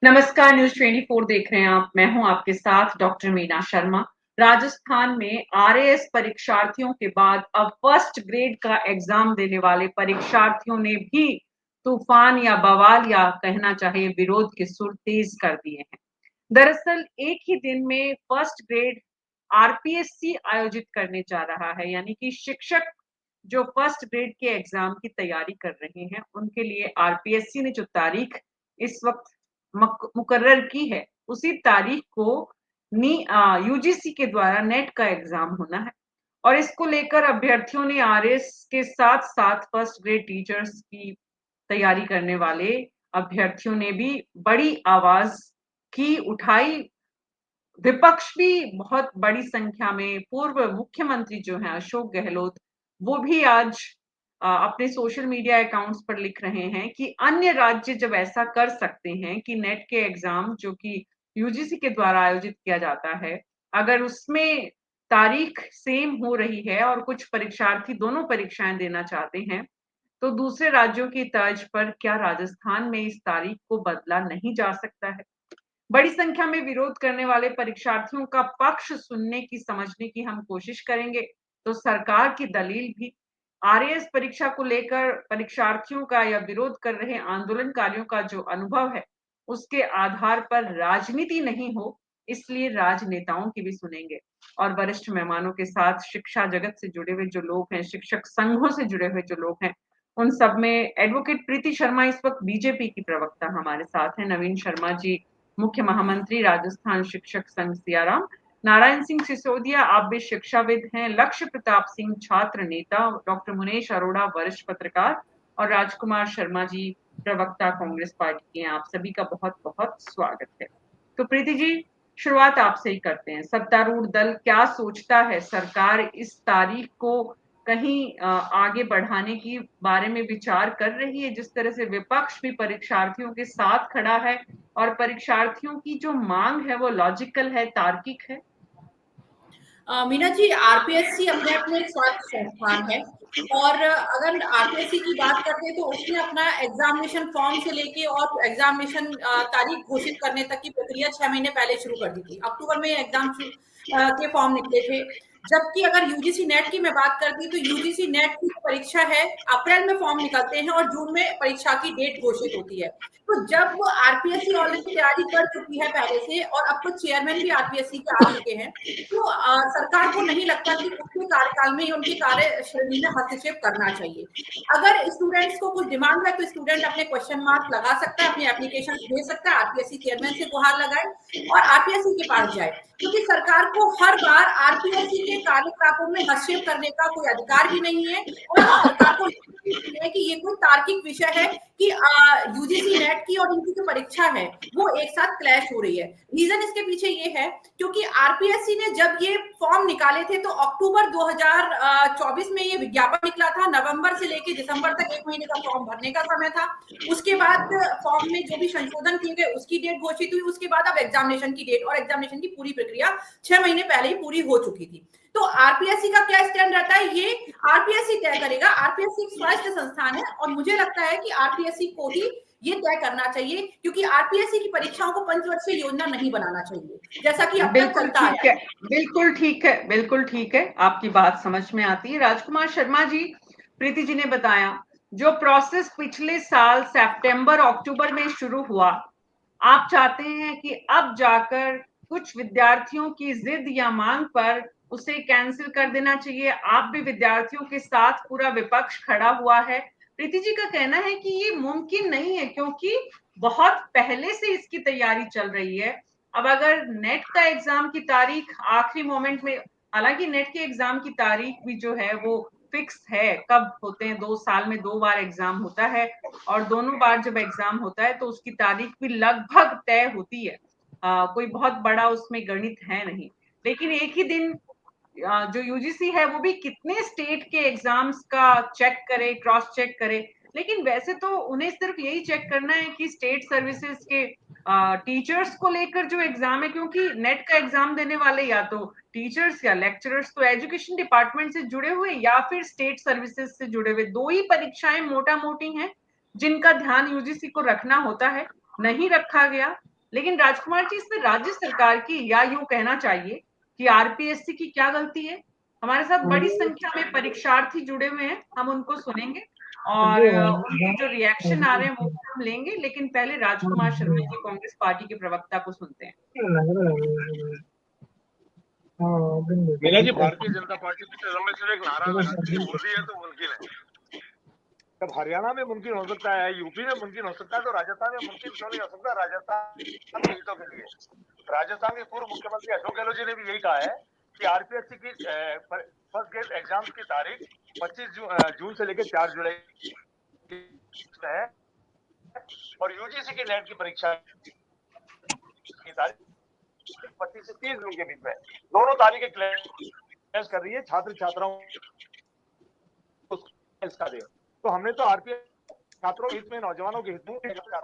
नमस्कार, न्यूज़ 24 देख रहे हैं आप। मैं हूं आपके साथ डॉक्टर मीना शर्मा। राजस्थान में आरएएस परीक्षार्थियों के बाद अब फर्स्ट ग्रेड का एग्जाम देने वाले परीक्षार्थियों ने भी तूफान या बवाल या कहना चाहे विरोध के सुर तेज कर दिए हैं। दरअसल एक ही दिन में फर्स्ट ग्रेड आरपीएससी आयोजित करने जा रहा है, यानी कि शिक्षक जो फर्स्ट ग्रेड के एग्जाम की तैयारी कर रहे हैं, उनके लिए आरपीएससी ने जो तारीख इस वक्त मुकर्रर की है, उसी तारीख को यूजीसी के द्वारा नेट का एग्जाम होना है। और इसको लेकर अभ्यर्थियों ने आरएस के साथ साथ फर्स्ट ग्रेड टीचर्स की तैयारी करने वाले अभ्यर्थियों ने भी बड़ी आवाज की उठाई। विपक्ष भी बहुत बड़ी संख्या में, पूर्व मुख्यमंत्री जो हैं अशोक गहलोत, वो भी आज अपने सोशल मीडिया अकाउंट्स पर लिख रहे हैं कि अन्य राज्य जब ऐसा कर सकते हैं कि नेट के एग्जाम जो कि यूजीसी के द्वारा आयोजित किया जाता है, अगर उसमें तारीख सेम हो रही है और कुछ परीक्षार्थी दोनों परीक्षाएं देना चाहते हैं, तो दूसरे राज्यों की तर्ज पर क्या राजस्थान में इस तारीख को बदला नहीं जा सकता है? बड़ी संख्या में विरोध करने वाले परीक्षार्थियों का पक्ष सुनने की, समझने की हम कोशिश करेंगे, तो सरकार की दलील भी। आरएएस परीक्षा को लेकर परीक्षार्थियों का या विरोध कर रहे आंदोलनकारियों का जो अनुभव है, उसके आधार पर राजनीति नहीं हो, इसलिए राजनेताओं की भी सुनेंगे। और वरिष्ठ मेहमानों के साथ शिक्षा जगत से जुड़े हुए जो लोग हैं, शिक्षक संघों से जुड़े हुए जो लोग हैं, उन सब में एडवोकेट प्रीति शर्मा इस वक्त बीजेपी की प्रवक्ता हमारे साथ हैं, नवीन शर्मा जी मुख्य महामंत्री राजस्थान शिक्षक संघ सियाराम, नारायण सिंह सिसोदिया आप भी शिक्षाविद हैं, लक्ष्य प्रताप सिंह छात्र नेता, डॉक्टर मुनेश अरोड़ा वरिष्ठ पत्रकार और राजकुमार शर्मा जी प्रवक्ता कांग्रेस पार्टी के हैं। आप सभी का बहुत बहुत स्वागत है। तो प्रीति जी, शुरुआत आपसे ही करते हैं। सत्तारूढ़ दल क्या सोचता है? सरकार इस तारीख को कहीं आगे बढ़ाने की बारे में विचार कर रही है, जिस तरह से विपक्ष भी परीक्षार्थियों के साथ खड़ा है और परीक्षार्थियों की जो मांग है वो लॉजिकल है, तार्किक है। मीना जी, आरपीएससी अपने आप में एक स्वायत्त संस्थान है। और अगर आरपीएससी की बात करते हैं तो उसने अपना एग्जामिनेशन फॉर्म से लेके और एग्जामिनेशन तारीख घोषित करने तक की प्रक्रिया 6 महीने पहले शुरू कर दी थी। अक्टूबर में एग्जाम के फॉर्म निकले थे। जबकि अगर यूजीसी नेट की मैं बात करती तो यूजीसी नेट की जो परीक्षा है, अप्रैल में फॉर्म निकलते हैं और जून में परीक्षा की डेट घोषित होती है। तो जब आरपीएससी ऑलरेडी तैयारी कर चुकी है पहले से और अब तो चेयरमैन भी आरपीएससी के आ चुके हैं, तो सरकार को नहीं लगता कि उनके कार्यकाल में ही उनकी कार्यशैली में हस्तक्षेप करना चाहिए। अगर स्टूडेंट्स को कुछ डिमांड है तो स्टूडेंट अपने क्वेश्चन मार्क लगा सकता है, अपनी एप्लीकेशन भेज सकता है, आरपीएससी चेयरमैन से गुहार लगाए और आरपीएससी के पास जाए। क्योंकि सरकार को हर बार आरपीएससी के कार्यकलापों में हस्तक्षेप करने का कोई अधिकार भी नहीं है और सरकार को है कि ये कोई तार्किक विषय है कि यूजीसी नेट की और इनकी जो परीक्षा है वो एक साथ क्लैश हो रही है। रीजन इसके पीछे ये है क्योंकि आरपीएससी ने जब ये फॉर्म निकाले थे तो अक्टूबर 2024 में ये विज्ञापन निकला था। नवंबर से लेकर दिसंबर तक 1 महीने का फॉर्म भरने का समय था। उसके बाद फॉर्म में जो भी संशोधन किए गए उसकी डेट घोषित हुई। उसके बाद अब एग्जामिनेशन की डेट और एग्जामिनेशन की पूरी प्रक्रिया 6 महीने पहले ही पूरी हो चुकी थी। तो आरपीएससी का क्या स्टैंड रहता है ये आरपीएससी तय करेगा। आरपीएससी एक स्वायत्त संस्थान है और मुझे लगता है कि आरपीएससी को ही ये तय करना चाहिए क्योंकि आरपीएससी की परीक्षाओं को पंचवर्षीय योजना नहीं बनाना चाहिए जैसा कि अब तक बिल्कुल चलता ठीक आया है, है। बिल्कुल ठीक है, बिल्कुल ठीक है, आपकी बात समझ में आती है। राजकुमार शर्मा जी, प्रीति जी ने बताया, जो प्रोसेस पिछले साल सितंबर अक्टूबर में शुरू हुआ, आप चाहते हैं कि अब जाकर कुछ विद्यार्थियों की जिद या मांग पर उसे कैंसिल कर देना चाहिए। आप भी विद्यार्थियों के साथ, पूरा विपक्ष खड़ा हुआ है। प्रीति जी का कहना है कि ये मुमकिन नहीं है क्योंकि बहुत पहले से इसकी तैयारी चल रही है। अब अगर नेट का एग्जाम की तारीख आखिरी मोमेंट में, हालांकि नेट के एग्जाम की तारीख भी जो है वो फिक्स है, कब होते हैं, 2 साल में 2 बार एग्जाम होता है और दोनों बार जब एग्जाम होता है तो उसकी तारीख भी लगभग तय होती है। कोई बहुत बड़ा उसमें गणित है नहीं। लेकिन एक ही दिन जो यूजीसी है वो भी कितने स्टेट के एग्जाम्स का चेक करे, क्रॉस चेक करे। लेकिन वैसे तो उन्हें सिर्फ यही चेक करना है कि स्टेट सर्विसेज के टीचर्स को लेकर जो एग्जाम है, क्योंकि नेट का एग्जाम देने वाले या तो टीचर्स या लेक्चरर्स तो एजुकेशन डिपार्टमेंट से जुड़े हुए या फिर स्टेट सर्विसेज से जुड़े हुए, दो ही परीक्षाएं मोटा मोटी हैं जिनका ध्यान यूजीसी को रखना होता है। नहीं रखा गया। लेकिन राजकुमार जी, इसमें राज्य सरकार की या यूं कहना चाहिए कि आरपीएससी की क्या गलती है? हमारे साथ बड़ी संख्या में परीक्षार्थी जुड़े हुए हैं, हम उनको सुनेंगे और उनके जो रिएक्शन आ रहे हैं वो हम लेंगे। लेकिन पहले राजकुमार शर्मा जी, कांग्रेस पार्टी के प्रवक्ता, को सुनते हैं। मीना जी, भारतीय जनता पार्टी पिछले लंबे समय एक नारा लगाती है, मोदी है तो मुमकिन है। तब हरियाणा में मुमकिन हो सकता है, यूपी में मुमकिन हो सकता है, तो राजस्थान में मुमकिन क्यों नहीं हो सकता? राजस्थान के हितों के लिए राजस्थान के पूर्व मुख्यमंत्री अशोक गहलोत जी ने भी यही कहा है कि आरपीएससी की फर्स्ट ग्रेड एग्जाम की तारीख 25 जून से लेकर 4 जुलाई है और यूजीसी की नेट की परीक्षा की तारीख 25 से 30 जून के बीच में, दोनों तारीखें क्लैश कर रही है छात्र छात्राओं इसका दे। तो हमने तो आरपीएस छात्रों के हित में, नौजवानों के हित में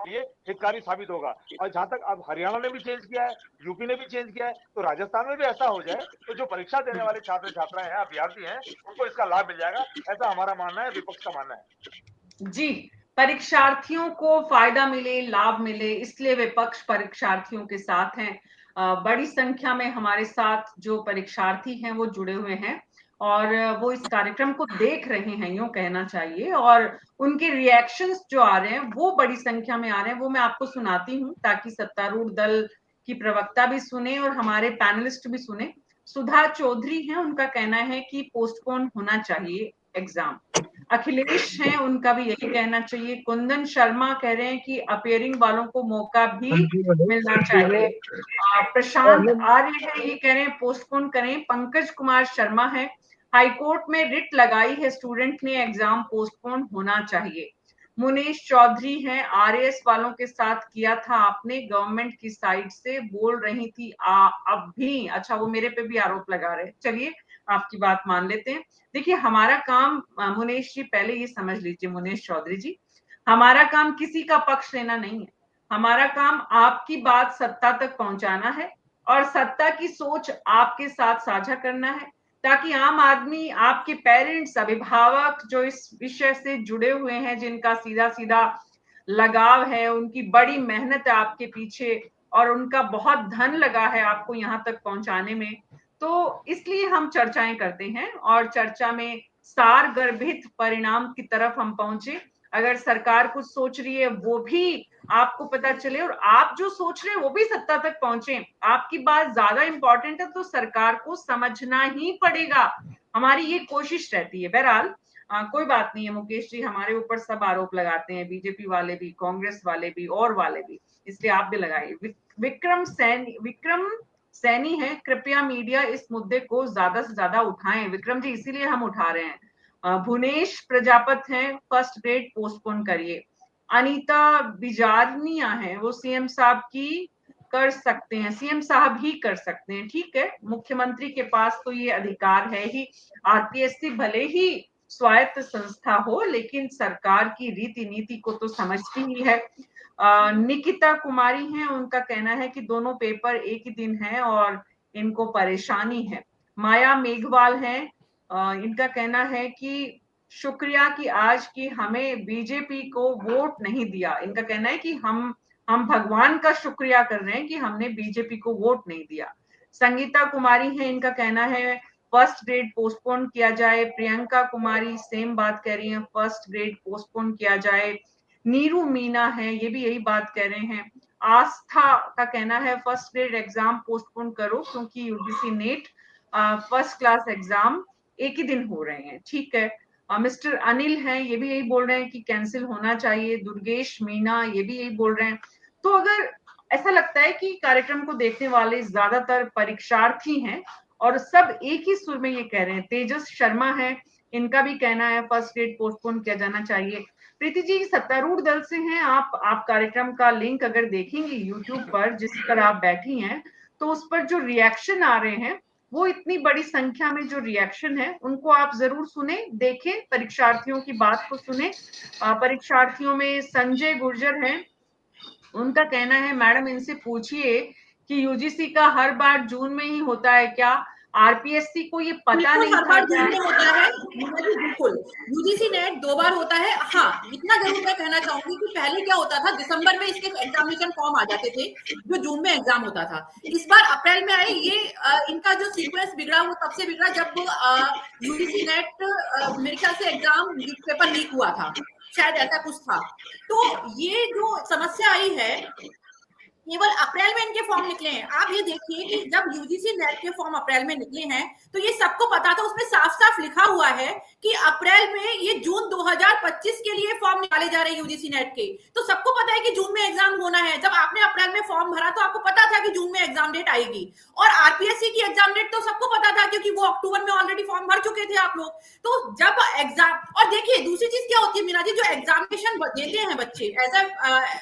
लिए हितकारी साबित होगा। और जहां तक अब हरियाणा ने भी चेंज किया है, यूपी ने भी चेंज किया है, तो राजस्थान में भी ऐसा हो जाए तो जो परीक्षा देने वाले छात्र छात्राएं हैं, अभ्यर्थी हैं, उनको इसका लाभ मिल जाएगा, ऐसा हमारा मानना है, विपक्ष का मानना है। जी, परीक्षार्थियों को फायदा मिले, लाभ मिले, इसलिए विपक्ष परीक्षार्थियों के साथ हैं। बड़ी संख्या में हमारे साथ जो परीक्षार्थी हैं वो जुड़े हुए हैं और वो इस कार्यक्रम को देख रहे हैं, यूं कहना चाहिए। और उनके रिएक्शंस जो आ रहे हैं वो बड़ी संख्या में आ रहे हैं, वो मैं आपको सुनाती हूँ ताकि सत्तारूढ़ दल की प्रवक्ता भी सुने और हमारे पैनलिस्ट भी सुने। सुधा चौधरी हैं, उनका कहना है कि पोस्टपोन होना चाहिए एग्जाम। अखिलेश हैं, उनका भी यही कहना चाहिए। कुंदन शर्मा कह रहे हैं कि अपियरिंग वालों को मौका भी मिलना चाहिए। प्रशांत आर्य है, ये कह रहे हैं पोस्टपोन करें। पंकज कुमार शर्मा है, हाईकोर्ट में रिट लगाई है स्टूडेंट ने, एग्जाम पोस्टपोन होना चाहिए। मुनीश चौधरी हैं, आरएएस वालों के साथ किया था आपने, गवर्नमेंट की साइड से बोल रही थी अब भी। अच्छा, वो मेरे पे भी आरोप लगा रहे हैं। चलिए, आपकी बात मान लेते हैं। देखिए, हमारा काम, मुनेश जी पहले ये समझ लीजिए, मुनेश चौधरी जी, हमारा काम किसी का पक्ष लेना नहीं है। हमारा काम आपकी बात सत्ता तक पहुंचाना है और सत्ता की सोच आपके साथ साझा करना है, ताकि आम आदमी, आपके पेरेंट्स, अभिभावक जो इस विषय से जुड़े हुए हैं, जिनका सीधा सीधा लगाव है, उनकी बड़ी मेहनत है आपके पीछे और उनका बहुत धन लगा है आपको यहाँ तक पहुंचाने में, तो इसलिए हम चर्चाएं करते हैं और चर्चा में सार गर्भित परिणाम की तरफ हम पहुंचे। अगर सरकार कुछ सोच रही है वो भी आपको पता चले और आप जो सोच रहे हैं वो भी सत्ता तक पहुंचे। आपकी बात ज्यादा इंपॉर्टेंट है तो सरकार को समझना ही पड़ेगा, हमारी ये कोशिश रहती है। बहरहाल कोई बात नहीं है मुकेश जी, हमारे ऊपर सब आरोप लगाते हैं, बीजेपी वाले भी, कांग्रेस वाले भी और वाले भी, इसलिए आप भी लगाइए। विक्रम सैनी है, कृपया मीडिया इस मुद्दे को ज्यादा से ज्यादा उठाएं। विक्रम जी, इसीलिए हम उठा रहे हैं। भुवनेश प्रजापत हैं, फर्स्ट ग्रेड पोस्टपोन करिए। अनीता बिजारनिया है, वो सीएम साहब की कर सकते हैं, सीएम साहब ही कर सकते हैं। ठीक है, मुख्यमंत्री के पास तो ये अधिकार है ही। आरपीएससी भले ही स्वायत्त संस्था हो, लेकिन सरकार की रीति नीति को तो समझती ही है। निकिता कुमारी हैं, उनका कहना है कि दोनों पेपर एक ही दिन है और इनको परेशानी है। माया मेघवाल हैं, इनका कहना है कि शुक्रिया कि आज की हमें बीजेपी को वोट नहीं दिया। इनका कहना है कि हम भगवान का शुक्रिया कर रहे हैं कि हमने बीजेपी को वोट नहीं दिया। संगीता कुमारी है, इनका कहना है फर्स्ट ग्रेड पोस्टपोन किया जाए। प्रियंका कुमारी सेम बात कह रही हैं, फर्स्ट ग्रेड पोस्टपोन किया जाए। नीरू मीना है, ये भी यही बात कह रहे हैं। आस्था का कहना है फर्स्ट ग्रेड एग्जाम पोस्टपोन करो क्योंकि UGC net first class exam एक ही दिन हो रहे हैं। ठीक है। मिस्टर अनिल हैं, ये भी यही बोल रहे हैं कि कैंसिल होना चाहिए। दुर्गेश मीना ये भी यही बोल रहे हैं। तो अगर ऐसा लगता है कि कार्यक्रम को देखने वाले ज्यादातर परीक्षार्थी हैं और सब एक ही सुर में ये कह रहे हैं। तेजस शर्मा है, इनका भी कहना है फर्स्ट ग्रेड पोस्टपोन किया जाना चाहिए। प्रीति जी, सत्तारूढ़ दल से हैं आप कार्यक्रम का लिंक अगर देखेंगे यूट्यूब पर, जिस पर आप बैठी हैं, तो उस पर जो रिएक्शन आ रहे हैं, वो इतनी बड़ी संख्या में जो रिएक्शन है उनको आप जरूर सुने, देखें, परीक्षार्थियों की बात को सुने। परीक्षार्थियों में संजय गुर्जर हैं, उनका कहना है मैडम इनसे पूछिए कि यूजीसी का हर बार जून में ही होता है क्या? आरपीएससी को ये पता बिल्कुल नहीं हर था बार क्या? जून में होता है बिल्कुल। यूजीसी नेट 2 बार होता है। हाँ, इतना जरूर मैं कहना चाहूंगी कि पहले क्या होता था, दिसंबर में इसके एग्जामिनेशन फॉर्म आ जाते थे जो जून में एग्जाम होता था। इस बार अप्रैल में आए। ये इनका जो सीक्वेंस बिगड़ा वो तब से बिगड़ा जब यूजीसी नेट मेरे ख्याल से एग्जाम पेपर लीक हुआ था, शायद ऐसा कुछ था। तो ये जो समस्या आई है, केवल अप्रैल में इनके फॉर्म निकले हैं। आप ये देखिए कि जब यूजीसी नेट के फॉर्म अप्रैल में निकले हैं तो ये सबको पता था, उसमें साफ साफ लिखा हुआ है कि अप्रैल में ये जून 2025 के लिए फॉर्म निकाले जा रहे हैं यूजीसी नेट के। तो सबको पता है कि जून में एग्जाम होना है। जब आपने अप्रैल में फॉर्म भरा तो आपको पता था कि जून में एग्जाम डेट आएगी। और आरपीएससी की एग्जाम डेट तो सबको पता था क्योंकि वो अक्टूबर में ऑलरेडी फॉर्म भर चुके थे आप लोग। तो जब एग्जाम, और देखिए दूसरी चीज क्या होती है मीना जी, जो एग्जामिनेशन देते हैं बच्चे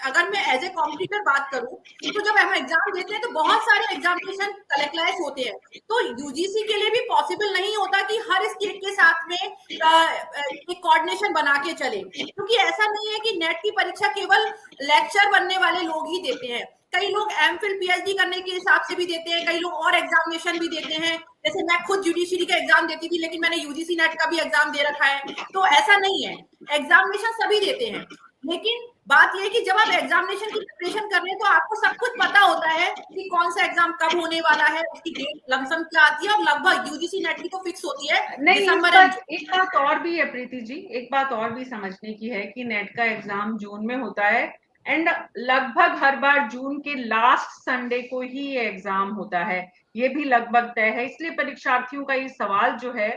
अगर मैं एज ए कॉम्पिटिटर बात करूं तो जब हम एग्जाम देते हैं तो बहुत सारे एग्जामिनेशन कलेक्टराइज होते हैं। तो यूजीसी के लिए भी पॉसिबल नहीं होता कि हर स्टेट के साथ में एक कोऑर्डिनेशन बना के चले, क्योंकि ऐसा नहीं है कि नेट की परीक्षा केवल लेक्चर बनने वाले लोग ही देते हैं। कई लोग एमफिल पीएचडी करने के हिसाब से भी देते हैं, कई लोग और एग्जामिनेशन भी देते हैं। जैसे मैं खुद जुडिशरी का एग्जाम देती थी, लेकिन मैंने यूजीसी नेट का भी एग्जाम दे रखा है। तो ऐसा नहीं है, एग्जामिनेशन सभी देते हैं। लेकिन बात यह है कि जब आप एग्जामिनेशन की प्रिपरेशन कर रहे हैं तो आपको सब कुछ पता होता है कि कौन सा एग्जाम कब होने वाला है, उसकी डेट लमसम क्या आती है, और लगभग यूजीसी नेट की तो फिक्स होती है नहीं, दिसंबर एक बात और भी है प्रीति जी, एक बात और भी समझने की है कि नेट का एग्जाम जून में होता है एंड लगभग हर बार जून के लास्ट संडे को ही ये एग्जाम होता है। ये भी लगभग तय है। इसलिए परीक्षार्थियों का ये सवाल जो है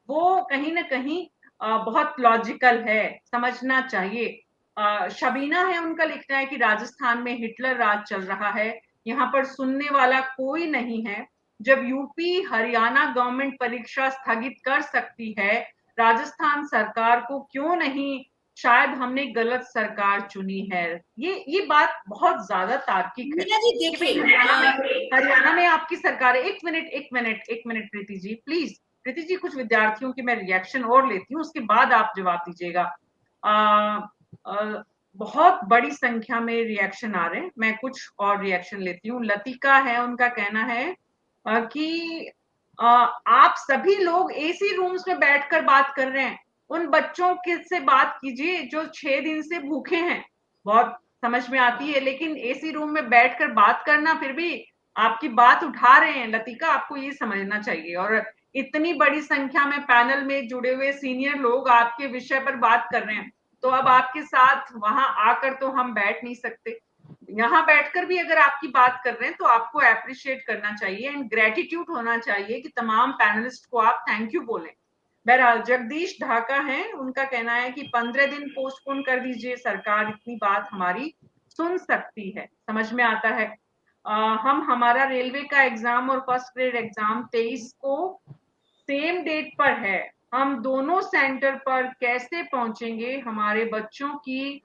वो कहीं ना कहीं बहुत लॉजिकल है, समझना चाहिए। शबीना है, उनका लिखना है कि राजस्थान में हिटलर राज चल रहा है, यहाँ पर सुनने वाला कोई नहीं है। जब यूपी हरियाणा गवर्नमेंट परीक्षा स्थगित कर सकती है, राजस्थान सरकार को क्यों नहीं? शायद हमने गलत सरकार चुनी है। ये बात बहुत ज्यादा तार्किक है मीना जी कि भाई देखिए। हरियाणा में आपकी सरकार है। एक मिनट प्रीति जी, प्लीज। प्रीति जी, कुछ विद्यार्थियों की मैं रिएक्शन और लेती हूँ, उसके बाद आप जवाब दीजिएगा। बहुत बड़ी संख्या में रिएक्शन आ रहे हैं, मैं कुछ और रिएक्शन लेती हूँ। लतिका है, उनका कहना है कि आप सभी लोग एसी रूम्स में बैठकर बात कर रहे हैं, उन बच्चों के से बात कीजिए जो 6 दिन से भूखे हैं। बहुत समझ में आती है, लेकिन एसी रूम में बैठकर बात करना, फिर भी आपकी बात उठा रहे हैं। लतिका, आपको ये समझना चाहिए। और इतनी बड़ी संख्या में पैनल में जुड़े हुए सीनियर लोग आपके विषय पर बात कर रहे हैं, तो अब आपके साथ वहां आकर तो हम बैठ नहीं सकते। यहाँ बैठकर भी अगर आपकी बात कर रहे हैं तो आपको अप्रिशिएट करना चाहिए एंड ग्रेटिट्यूड होना चाहिए कि तमाम पैनलिस्ट को आप थैंक यू बोलें। बहरहाल जगदीश ढाका हैं, उनका कहना है कि 15 दिन पोस्टपोन कर दीजिए, सरकार इतनी बात हमारी सुन सकती है। समझ में आता है। हम हमारा रेलवे का एग्जाम और फर्स्ट ग्रेड एग्जाम 23 को सेम डेट पर है, हम दोनों सेंटर पर कैसे पहुंचेंगे? हमारे बच्चों की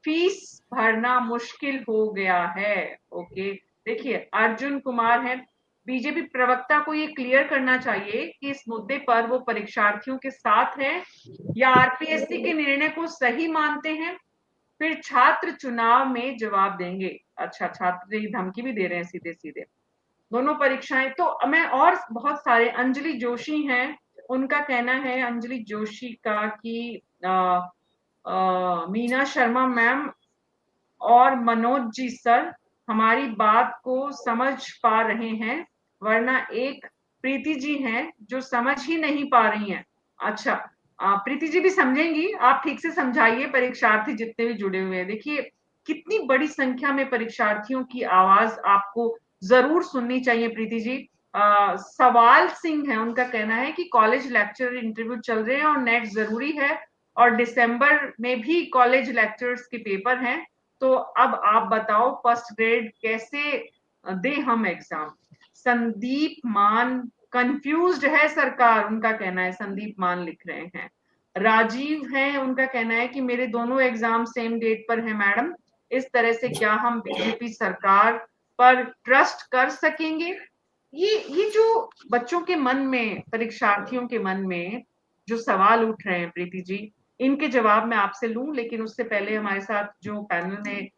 फीस भरना मुश्किल हो गया है। ओके, देखिए अर्जुन कुमार है, बीजेपी प्रवक्ता को ये क्लियर करना चाहिए कि इस मुद्दे पर वो परीक्षार्थियों के साथ है या आरपीएससी के निर्णय को सही मानते हैं, फिर छात्र चुनाव में जवाब देंगे। अच्छा, छात्र ये धमकी भी दे रहे हैं सीधे सीधे। दोनों परीक्षाएं तो मैं, और बहुत सारे, अंजलि जोशी हैं, उनका कहना है अंजलि जोशी का कि मीना शर्मा मैम और मनोज जी सर हमारी बात को समझ पा रहे हैं, वरना एक प्रीति जी हैं जो समझ ही नहीं पा रही हैं। अच्छा, प्रीति जी भी समझेंगी, आप ठीक से समझाइए परीक्षार्थी जितने भी जुड़े हुए हैं। देखिए कितनी बड़ी संख्या में परीक्षार्थियों की आवाज आपको जरूर सुननी चाहिए प्रीति जी। सवाल सिंह है, उनका कहना है कि कॉलेज लेक्चर इंटरव्यू चल रहे हैं और नेट जरूरी है, और दिसंबर में भी कॉलेज लेक्चर्स के पेपर हैं, तो अब आप बताओ फर्स्ट ग्रेड कैसे दे हम एग्जाम? संदीप मान, कंफ्यूज्ड है सरकार, उनका कहना है। संदीप मान लिख रहे हैं। राजीव है, उनका कहना है कि मेरे दोनों एग्जाम सेम डेट पर है मैडम, इस तरह से क्या हम बीजेपी सरकार पर ट्रस्ट कर सकेंगे? ये जो बच्चों के मन में, परीक्षार्थियों के मन में जो सवाल उठ रहे हैं प्रीति जी, इनके जवाब मैं आपसे लूं, लेकिन उससे पहले हमारे साथ जो पैनल में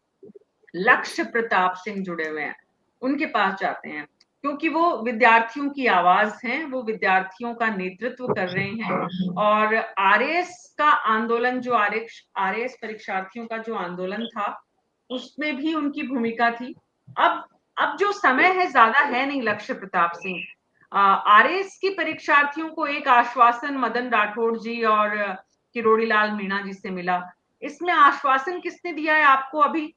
लक्ष्य प्रताप सिंह जुड़े हुए हैं उनके पास जाते हैं। क्योंकि वो विद्यार्थियों की आवाज हैं, वो विद्यार्थियों का नेतृत्व कर रहे हैं और आरएएस का आंदोलन जो आरएएस परीक्षार्थियों का जो आंदोलन था, उसमें भी उनकी भूमिका थी। अब जो समय है ज्यादा है नहीं लक्ष्य प्रताप सिंह। आरएएस की परीक्षार्थियों को एक आश्वासन मदन राठौड़ जी और किरोड़ी लाल मीणा जी से मिला। इसमें आश्वासन किसने दिया है आपको अभी?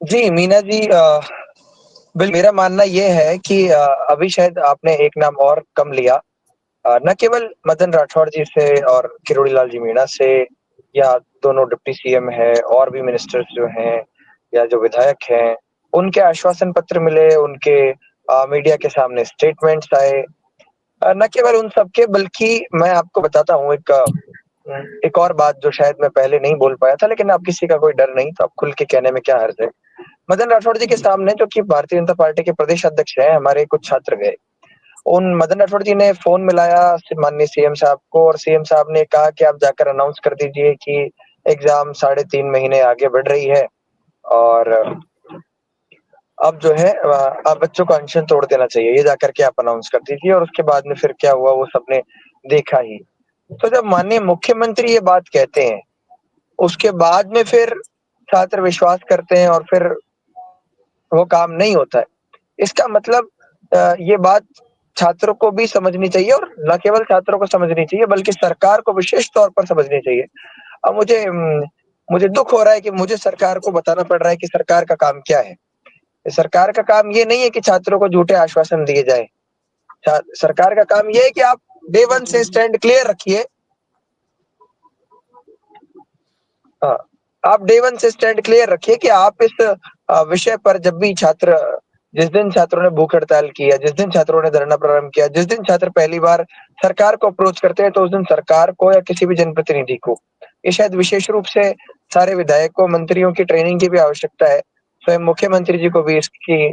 जी मीना जी, मेरा मानना ये है कि अभी शायद आपने एक नाम और कम लिया, न केवल मदन राठौड़ जी से और किरोड़ी लाल जी मीणा से, या दोनों डिप्टी सीएम है और भी मिनिस्टर्स जो हैं या जो विधायक हैं, उनके आश्वासन पत्र मिले, उनके मीडिया के सामने स्टेटमेंट्स आए। न केवल उन सबके, बल्कि मैं आपको बताता हूँ एक और बात जो शायद मैं पहले नहीं बोल पाया था, लेकिन अब किसी का कोई डर नहीं, तो अब खुल के कहने में क्या हर्ज है। मदन राठौड़ जी के सामने, जो कि भारतीय जनता पार्टी के प्रदेश अध्यक्ष हैं, हमारे कुछ छात्र गए। उन मदन राठौड़ जी ने फोन मिलाया माननीय सीएम साहब को, और सीएम साहब ने कहा कि आप जाकर अनाउंस कर दीजिए कि एग्जाम 3.5 महीने आगे बढ़ रही है, और अब जो है अब बच्चों का अनशन तोड़ देना चाहिए, ये जाकर के आप अनाउंस कर दीजिए। और उसके बाद में फिर क्या हुआ वो सबने देखा ही। तो जब माननीय मुख्यमंत्री ये बात कहते हैं, उसके बाद में फिर छात्र विश्वास करते हैं और फिर वो काम नहीं होता है। इसका मतलब ये बात छात्रों को भी समझनी चाहिए, और न केवल छात्रों को समझनी चाहिए बल्कि सरकार को विशेष तौर पर समझनी चाहिए। अब मुझे दुख हो रहा है कि मुझे सरकार को बताना पड़ रहा है कि सरकार का काम क्या है। सरकार का काम ये नहीं है कि छात्रों को झूठे आश्वासन दिए जाए। सरकार का काम ये है कि आप डे 1 से स्टैंड क्लियर रखिए। हाँ, आप डे 1 से स्टैंड क्लियर रखिए कि आप इस विषय पर जब भी जिस दिन छात्रों ने भूख हड़ताल किया, जिस दिन छात्रों ने धरना प्रारंभ किया, जिस दिन छात्र पहली बार सरकार को अप्रोच करते हैं, तो उस दिन सरकार को या किसी भी जनप्रतिनिधि को, ये शायद विशेष रूप से सारे विधायकों, मंत्रियों की ट्रेनिंग की भी आवश्यकता है। स्वयं मुख्यमंत्री जी को भी इसकी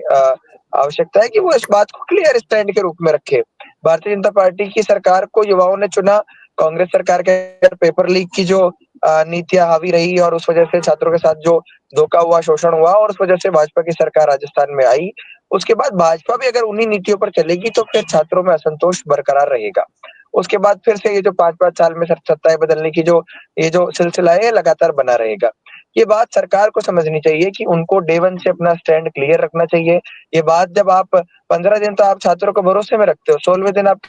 आवश्यकता है कि वो इस बात को क्लियर स्टैंड के रूप में रखे। भारतीय जनता पार्टी की सरकार को युवाओं ने चुना, कांग्रेस सरकार के पेपर लीक की जो नीतियां हावी रही और उस वजह से छात्रों के साथ जो धोखा हुआ, शोषण हुआ, और उस वजह से भाजपा की सरकार राजस्थान में आई। उसके बाद भाजपा भी अगर उन्हीं नीतियों पर चलेगी तो फिर छात्रों में असंतोष बरकरार रहेगा। उसके बाद फिर से ये जो 5-5 साल में सत्ताएं बदलने की ये जो सिलसिला है, लगातार बना रहेगा। ये बात सरकार को समझनी चाहिए कि उनको डे 1 से अपना स्टैंड क्लियर रखना चाहिए। ये बात जब आप 15 दिन तो आप छात्रों को भरोसे में रखते हो, 16वें दिन आप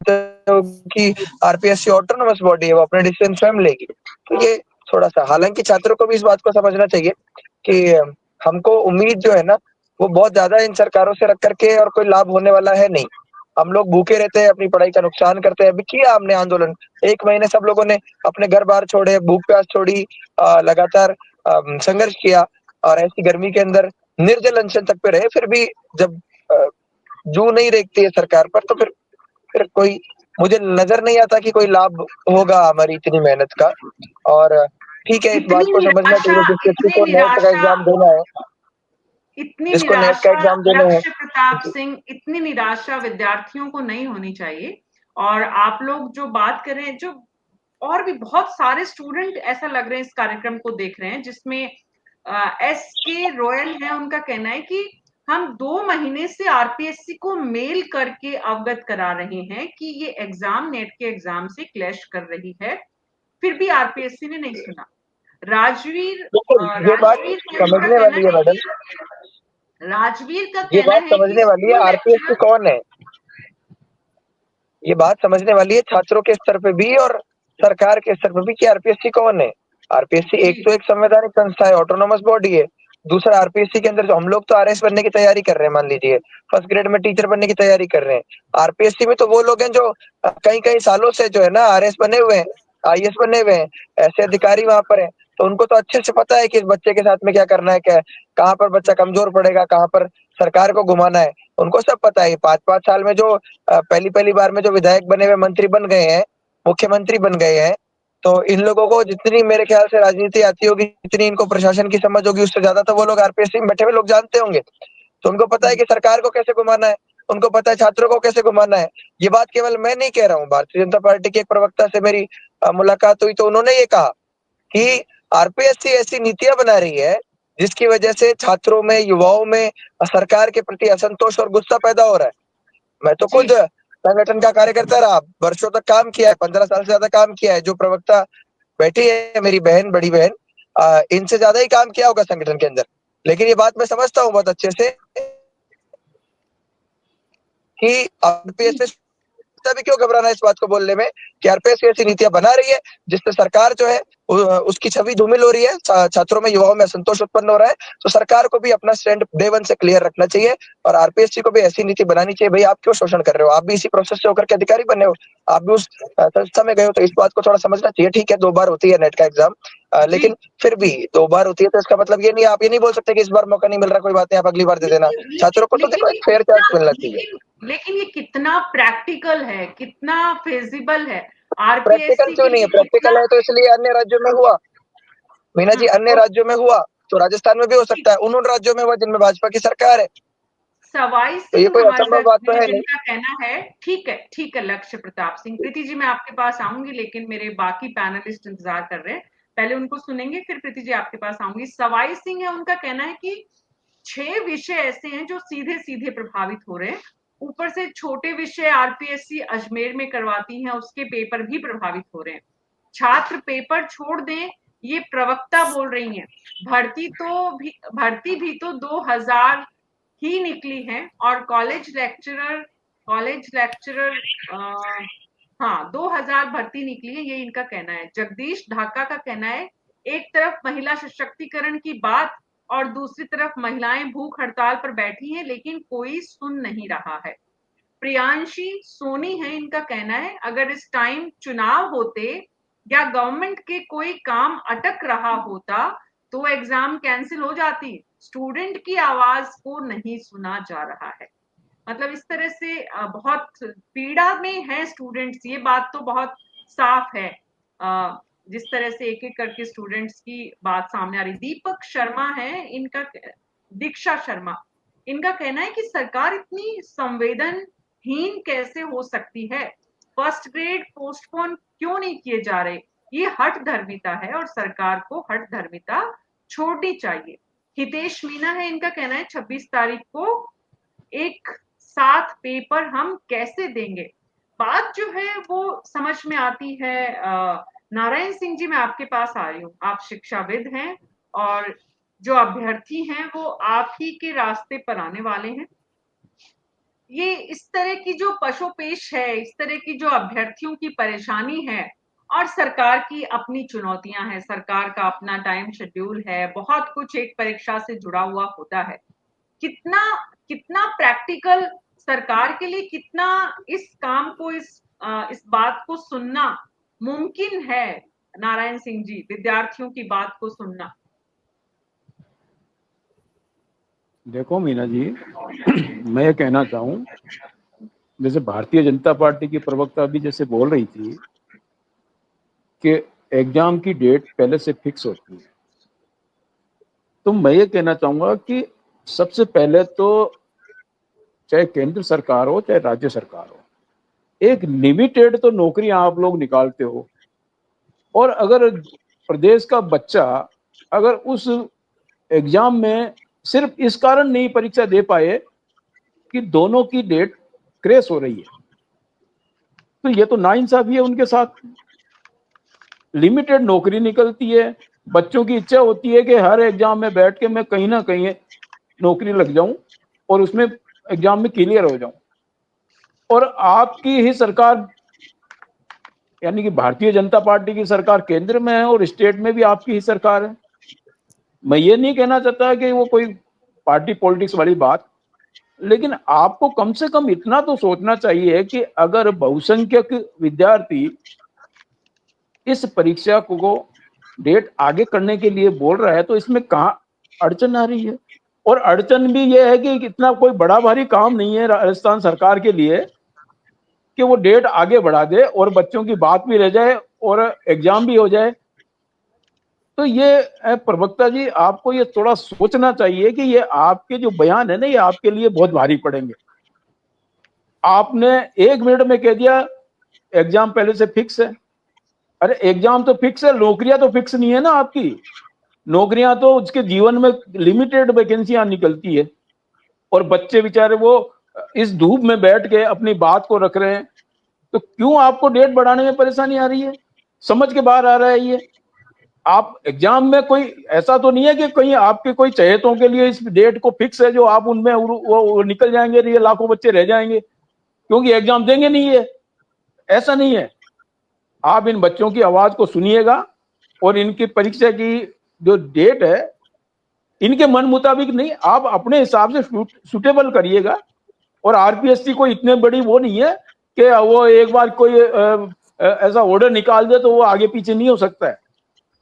कि आरपीएससी ऑटोनोमस बॉडी है, वो अपने डिसीजन स्वयं लेगी। तो ये थोड़ा-सा, हालांकि छात्रों को भी इस बात को समझना चाहिए कि हमको उम्मीद जो है ना, वो बहुत ज्यादा इन सरकारों से रख करके और कोई लाभ होने वाला है नहीं। हम लोग भूखे रहते हैं, अपनी पढ़ाई का नुकसान करते हैं। अभी किया हमने आंदोलन, 1 महीने सब लोगों ने अपने घर-बार छोड़े, भूख-प्यास छोड़ी, लगातार संघर्ष किया, और ऐसी गर्मी के अंदर निर्जल अनशन तक पे रहे। फिर भी जब जू नहीं रेखती है सरकार पर, तो फिर कोई, मुझे नजर नहीं आता कि कोई लाभ होगा हमारी इतनी मेहनत का। और ठीक है, इस बात इतनी को समझना निराशा, चाहिए जिसको इतनी नेट का निराशा, एग्जाम देना है, इतनी जिसको नेट का निराशा एग्जाम देना है। लक्ष्य प्रताप सिंह, इतनी निराशा विद्यार्थियों को नहीं होनी चाहिए। और आप लोग जो बात कर रहे हैं, जो और भी बहुत सारे स्टूडेंट ऐसा लग रहे हैं इस कार्यक्रम को देख रहे हैं, जिसमें एस के रॉयल है, उनका कहना है कि हम 2 महीने से आरपीएससी को मेल करके अवगत करा रहे हैं कि ये एग्जाम नेट के एग्जाम से क्लैश कर रही है, फिर भी आरपीएससी ने नहीं सुना। राजवीर ये बात राजवीर है, उनका समझने कहना वाली है है मैडम, कि राजवीर का ये कहना बात है कि समझने वाली है। स्कूल आरपीएससी लेक्चरर, कौन है, ये बात समझने वाली है छात्रों के स्तर पे भी और सरकार के स्तर पे भी, कि आरपीएससी कौन है। आरपीएससी एक तो एक संवैधानिक संस्था है, ऑटोनोमस बॉडी है। दूसरा, आरपीएससी के अंदर जो हम लोग तो आरएस बनने की तैयारी कर रहे हैं, मान लीजिए फर्स्ट ग्रेड में टीचर बनने की तैयारी कर रहे हैं। आरपीएससी में तो वो लोग हैं जो कई कई सालों से जो है ना आरएस बने हुए हैं, आईएएस बने हुए हैं, ऐसे अधिकारी वहां पर हैं। तो उनको तो अच्छे से पता है कि इस बच्चे के साथ में क्या करना है, क्या कहाँ पर बच्चा कमजोर पड़ेगा, कहाँ पर सरकार को घुमाना है, उनको सब पता है। 5-5 साल में जो पहली पहली बार में जो विधायक बने हुए मंत्री बन गए हैं, मुख्यमंत्री बन गए हैं, तो इन लोगों को जितनी मेरे ख्याल से राजनीति आती होगी, जितनी इनको प्रशासन की समझ होगी, उससे ज्यादा तो वो लोग आरपीएससी में बैठे हुए लोग जानते होंगे। तो उनको पता है कि सरकार को कैसे घुमाना है, उनको पता है छात्रों को कैसे घुमाना है। ये बात केवल मैं नहीं कह रहा हूँ, भारतीय जनता पार्टी के एक प्रवक्ता से मेरी मुलाकात हुई तो उन्होंने ये कहा कि आरपीएससी ऐसी नीतियां बना रही है जिसकी वजह से छात्रों में, युवाओं में सरकार के प्रति असंतोष और गुस्सा पैदा हो रहा है। मैं तो खुद संगठन का कार्यकर्ता रहा, वर्षों तक काम किया है, 15 साल से ज्यादा काम किया है। जो प्रवक्ता बैठी है मेरी बहन, बड़ी बहन, इनसे ज्यादा ही काम किया होगा संगठन के अंदर। लेकिन ये बात मैं समझता हूँ बहुत अच्छे से कि आरपीएससी भी क्यों घबराना है इस बात को बोलने में कि आरपीएससी ऐसी नीतियां बना रही है जिससे सरकार जो है उसकी छवि धूमिल हो रही है, छात्रों में, युवाओं में असंतोष उत्पन्न हो रहा है। तो सरकार को भी अपना स्टैंड डे वन से क्लियर रखना चाहिए और आरपीएससी को भी ऐसी नीति बनानी चाहिए। भाई आप क्यों शोषण कर रहे हो? आप भी इसी प्रोसेस से होकर के अधिकारी बने हो, आप भी उस संस्था में गए हो, तो इस बात को थोड़ा समझना चाहिए। ठीक है 2 बार होती है नेट का एग्जाम, लेकिन फिर भी 2 बार होती है तो इसका मतलब ये नहीं, आप ये नहीं बोल सकते कि इस बार मौका नहीं मिल रहा, कोई बात नहीं, आप अगली बार दे देना। छात्रों को तो देखो एक फेयर चांस मिलना चाहिए। लेकिन ये कितना प्रैक्टिकल है, कितना फेजिबल है? प्रैक्टिकल आरपीएससी क्यों के नहीं है? लिए प्रैक्टिकल है तो इसलिए अन्य राज्यों में हुआ मीना जी, अन्य राज्यों में हुआ तो राजस्थान में भी हो सकता है, उन राज्यों में हुआ जिनमें भाजपा की सरकार है। सवाई तो ये सिंह कोई हमारे असंभव साथ बात तो हैं, है नहीं। जिनका कहना है, ठीक है लक्ष्य प्रताप सिंह। प्रीति जी मैं आपके पास आऊंगी, लेकिन मेरे बाकी पैनलिस्ट इंतजार कर रहे हैं, पहले उनको सुनेंगे फिर प्रीति जी आपके पास आऊंगी। सवाई सिंह है, उनका कहना है कि 6 विषय ऐसे हैं जो सीधे सीधे प्रभावित हो रहे हैं, ऊपर से छोटे विषय आरपीएससी अजमेर में करवाती है, उसके पेपर भी प्रभावित हो रहे हैं। छात्र पेपर छोड़ दें, ये प्रवक्ता बोल रही हैं। भर्ती भी तो 2000 ही निकली है और कॉलेज लेक्चरर हाँ 2000 भर्ती निकली है, ये इनका कहना है। जगदीश ढाका का कहना है एक तरफ महिला सशक्तिकरण की बात और दूसरी तरफ महिलाएं भूख हड़ताल पर बैठी हैं लेकिन कोई सुन नहीं रहा है। प्रियांशी सोनी है, इनका कहना है अगर इस टाइम चुनाव होते या गवर्नमेंट के कोई काम अटक रहा होता तो एग्जाम कैंसिल हो जाती, स्टूडेंट की आवाज को नहीं सुना जा रहा है। मतलब इस तरह से बहुत पीड़ा में है स्टूडेंट्स, ये बात तो बहुत साफ है। जिस तरह से एक एक करके स्टूडेंट्स की बात सामने आ रही। दीपक शर्मा है इनका, दीक्षा शर्मा, इनका कहना है कि सरकार इतनी संवेदनहीन कैसे हो सकती है, फर्स्ट ग्रेड पोस्टपोन क्यों नहीं किए जा रहे, ये हठ धर्मिता है और सरकार को हठ धर्मिता छोड़नी चाहिए। हितेश मीना है, इनका कहना है 26 तारीख को एक साथ पेपर हम कैसे देंगे। बात जो है वो समझ में आती है। नारायण सिंह जी मैं आपके पास आ रही हूँ, आप शिक्षाविद हैं और जो अभ्यर्थी हैं वो आप ही के रास्ते पर आने वाले हैं। ये इस तरह की जो पशोपेश है, इस तरह की जो अभ्यर्थियों की परेशानी है और सरकार की अपनी चुनौतियां हैं, सरकार का अपना टाइम शेड्यूल है, बहुत कुछ एक परीक्षा से जुड़ा हुआ होता है। कितना कितना प्रैक्टिकल सरकार के लिए, कितना इस काम को, इस बात को सुनना मुमकिन है नारायण सिंह जी, विद्यार्थियों की बात को सुनना? देखो मीना जी, मैं ये कहना चाहूँ, जैसे भारतीय जनता पार्टी की प्रवक्ता भी जैसे बोल रही थी कि एग्जाम की डेट पहले से फिक्स होती है, तो मैं ये कहना चाहूँगा कि सबसे पहले तो चाहे केंद्र सरकार हो चाहे राज्य सरकार हो, एक लिमिटेड तो नौकरियां आप लोग निकालते हो, और अगर प्रदेश का बच्चा अगर उस एग्जाम में सिर्फ इस कारण नहीं परीक्षा दे पाए कि दोनों की डेट क्रैश हो रही है, तो ये तो नाइंसाफी है उनके साथ। लिमिटेड नौकरी निकलती है, बच्चों की इच्छा होती है कि हर एग्जाम में बैठ के मैं कहीं ना कहीं नौकरी लग जाऊं और उसमें एग्जाम में क्लियर हो जाऊं, और आपकी ही सरकार यानी कि भारतीय जनता पार्टी की सरकार केंद्र में है और स्टेट में भी आपकी ही सरकार है। मैं ये नहीं कहना चाहता कि वो कोई पार्टी पॉलिटिक्स वाली बात, लेकिन आपको कम से कम इतना तो सोचना चाहिए कि अगर बहुसंख्यक विद्यार्थी इस परीक्षा को डेट आगे करने के लिए बोल रहा है तो इसमें कहाँ अड़चन आ रही है। और अड़चन भी ये है कि इतना कोई बड़ा भारी काम नहीं है राजस्थान सरकार के लिए कि वो डेट आगे बढ़ा दे और बच्चों की बात भी रह जाए और एग्जाम भी हो जाए। तो ये प्रवक्ता जी आपको ये थोड़ा सोचना चाहिए कि ये आपके जो बयान है ना, ये आपके लिए बहुत भारी पड़ेंगे। आपने 1 मिनट में कह दिया एग्जाम पहले से फिक्स है। अरे एग्जाम तो फिक्स है, नौकरियां तो फिक्स नहीं है ना आपकी। नौकरियां तो उसके जीवन में लिमिटेड वैकेंसियां निकलती है, और बच्चे बेचारे वो इस धूप में बैठ के अपनी बात को रख रहे हैं। तो क्यों आपको डेट बढ़ाने में परेशानी आ रही है? समझ के बाहर आ रहा है ये। आप एग्जाम में कोई ऐसा तो नहीं है कि कहीं आपके कोई चहेतों के लिए इस डेट को फिक्स है जो आप उनमें वो निकल जाएंगे, ये लाखों बच्चे रह जाएंगे क्योंकि एग्जाम देंगे नहीं है। ऐसा नहीं है। आप इन बच्चों की आवाज को सुनिएगा और इनकी परीक्षा की जो डेट है इनके मन मुताबिक नहीं, आप अपने हिसाब से सुटेबल करिएगा। और आरपीएससी को इतने बड़ी वो नहीं है कि वो एक बार कोई ऐसा ऑर्डर निकाल दे तो वो आगे पीछे नहीं हो सकता है।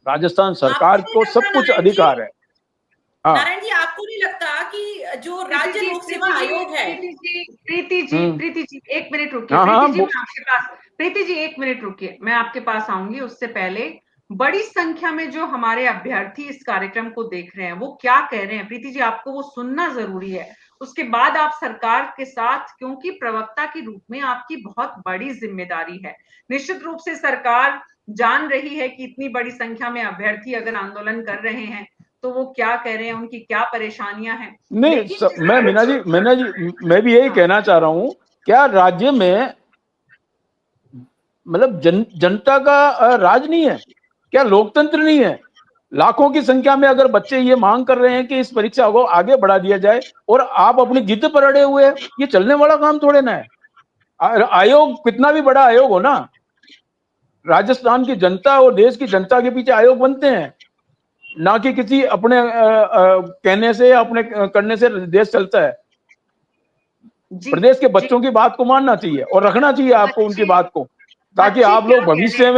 राजस्थान सरकार को सब कुछ अधिकार है। हाँ नारायण जी, आपको नहीं लगता कि जो राज्य लोक सेवा आयोग है, प्रीति जी 1 मिनट रुकिए। हाँ, प्रीति जी मैं आपके पास, प्रीति जी 1 मिनट रुकिए, मैं आपके पास आऊंगी। उससे पहले बड़ी संख्या में जो हमारे अभ्यर्थी इस कार्यक्रम को देख रहे हैं वो क्या कह रहे हैं, प्रीति जी आपको वो सुनना जरूरी है। उसके बाद आप सरकार के साथ, क्योंकि प्रवक्ता के रूप में आपकी बहुत बड़ी जिम्मेदारी है। निश्चित रूप से सरकार जान रही है कि इतनी बड़ी संख्या में अभ्यर्थी अगर आंदोलन कर रहे हैं तो वो क्या कह रहे हैं, उनकी क्या परेशानियां हैं। नहीं मैं मीना जी मैं भी यही कहना चाह रहा हूं, क्या राज्य में मतलब जनता का राज नहीं है? क्या लोकतंत्र नहीं है? लाखों की संख्या में अगर बच्चे ये मांग कर रहे हैं कि इस परीक्षा को आगे बढ़ा दिया जाए और आप अपनी जिद पर अड़े हुए हैं, ये चलने वाला काम थोड़े ना है। आयोग कितना भी बड़ा आयोग हो ना, राजस्थान की जनता और देश की जनता के पीछे आयोग बनते हैं, ना कि किसी अपने कहने से या अपने करने से देश चलता है। प्रदेश के बच्चों की बात को मानना चाहिए और रखना चाहिए आपको उनकी बात को, ताकि आप लोग भविष्य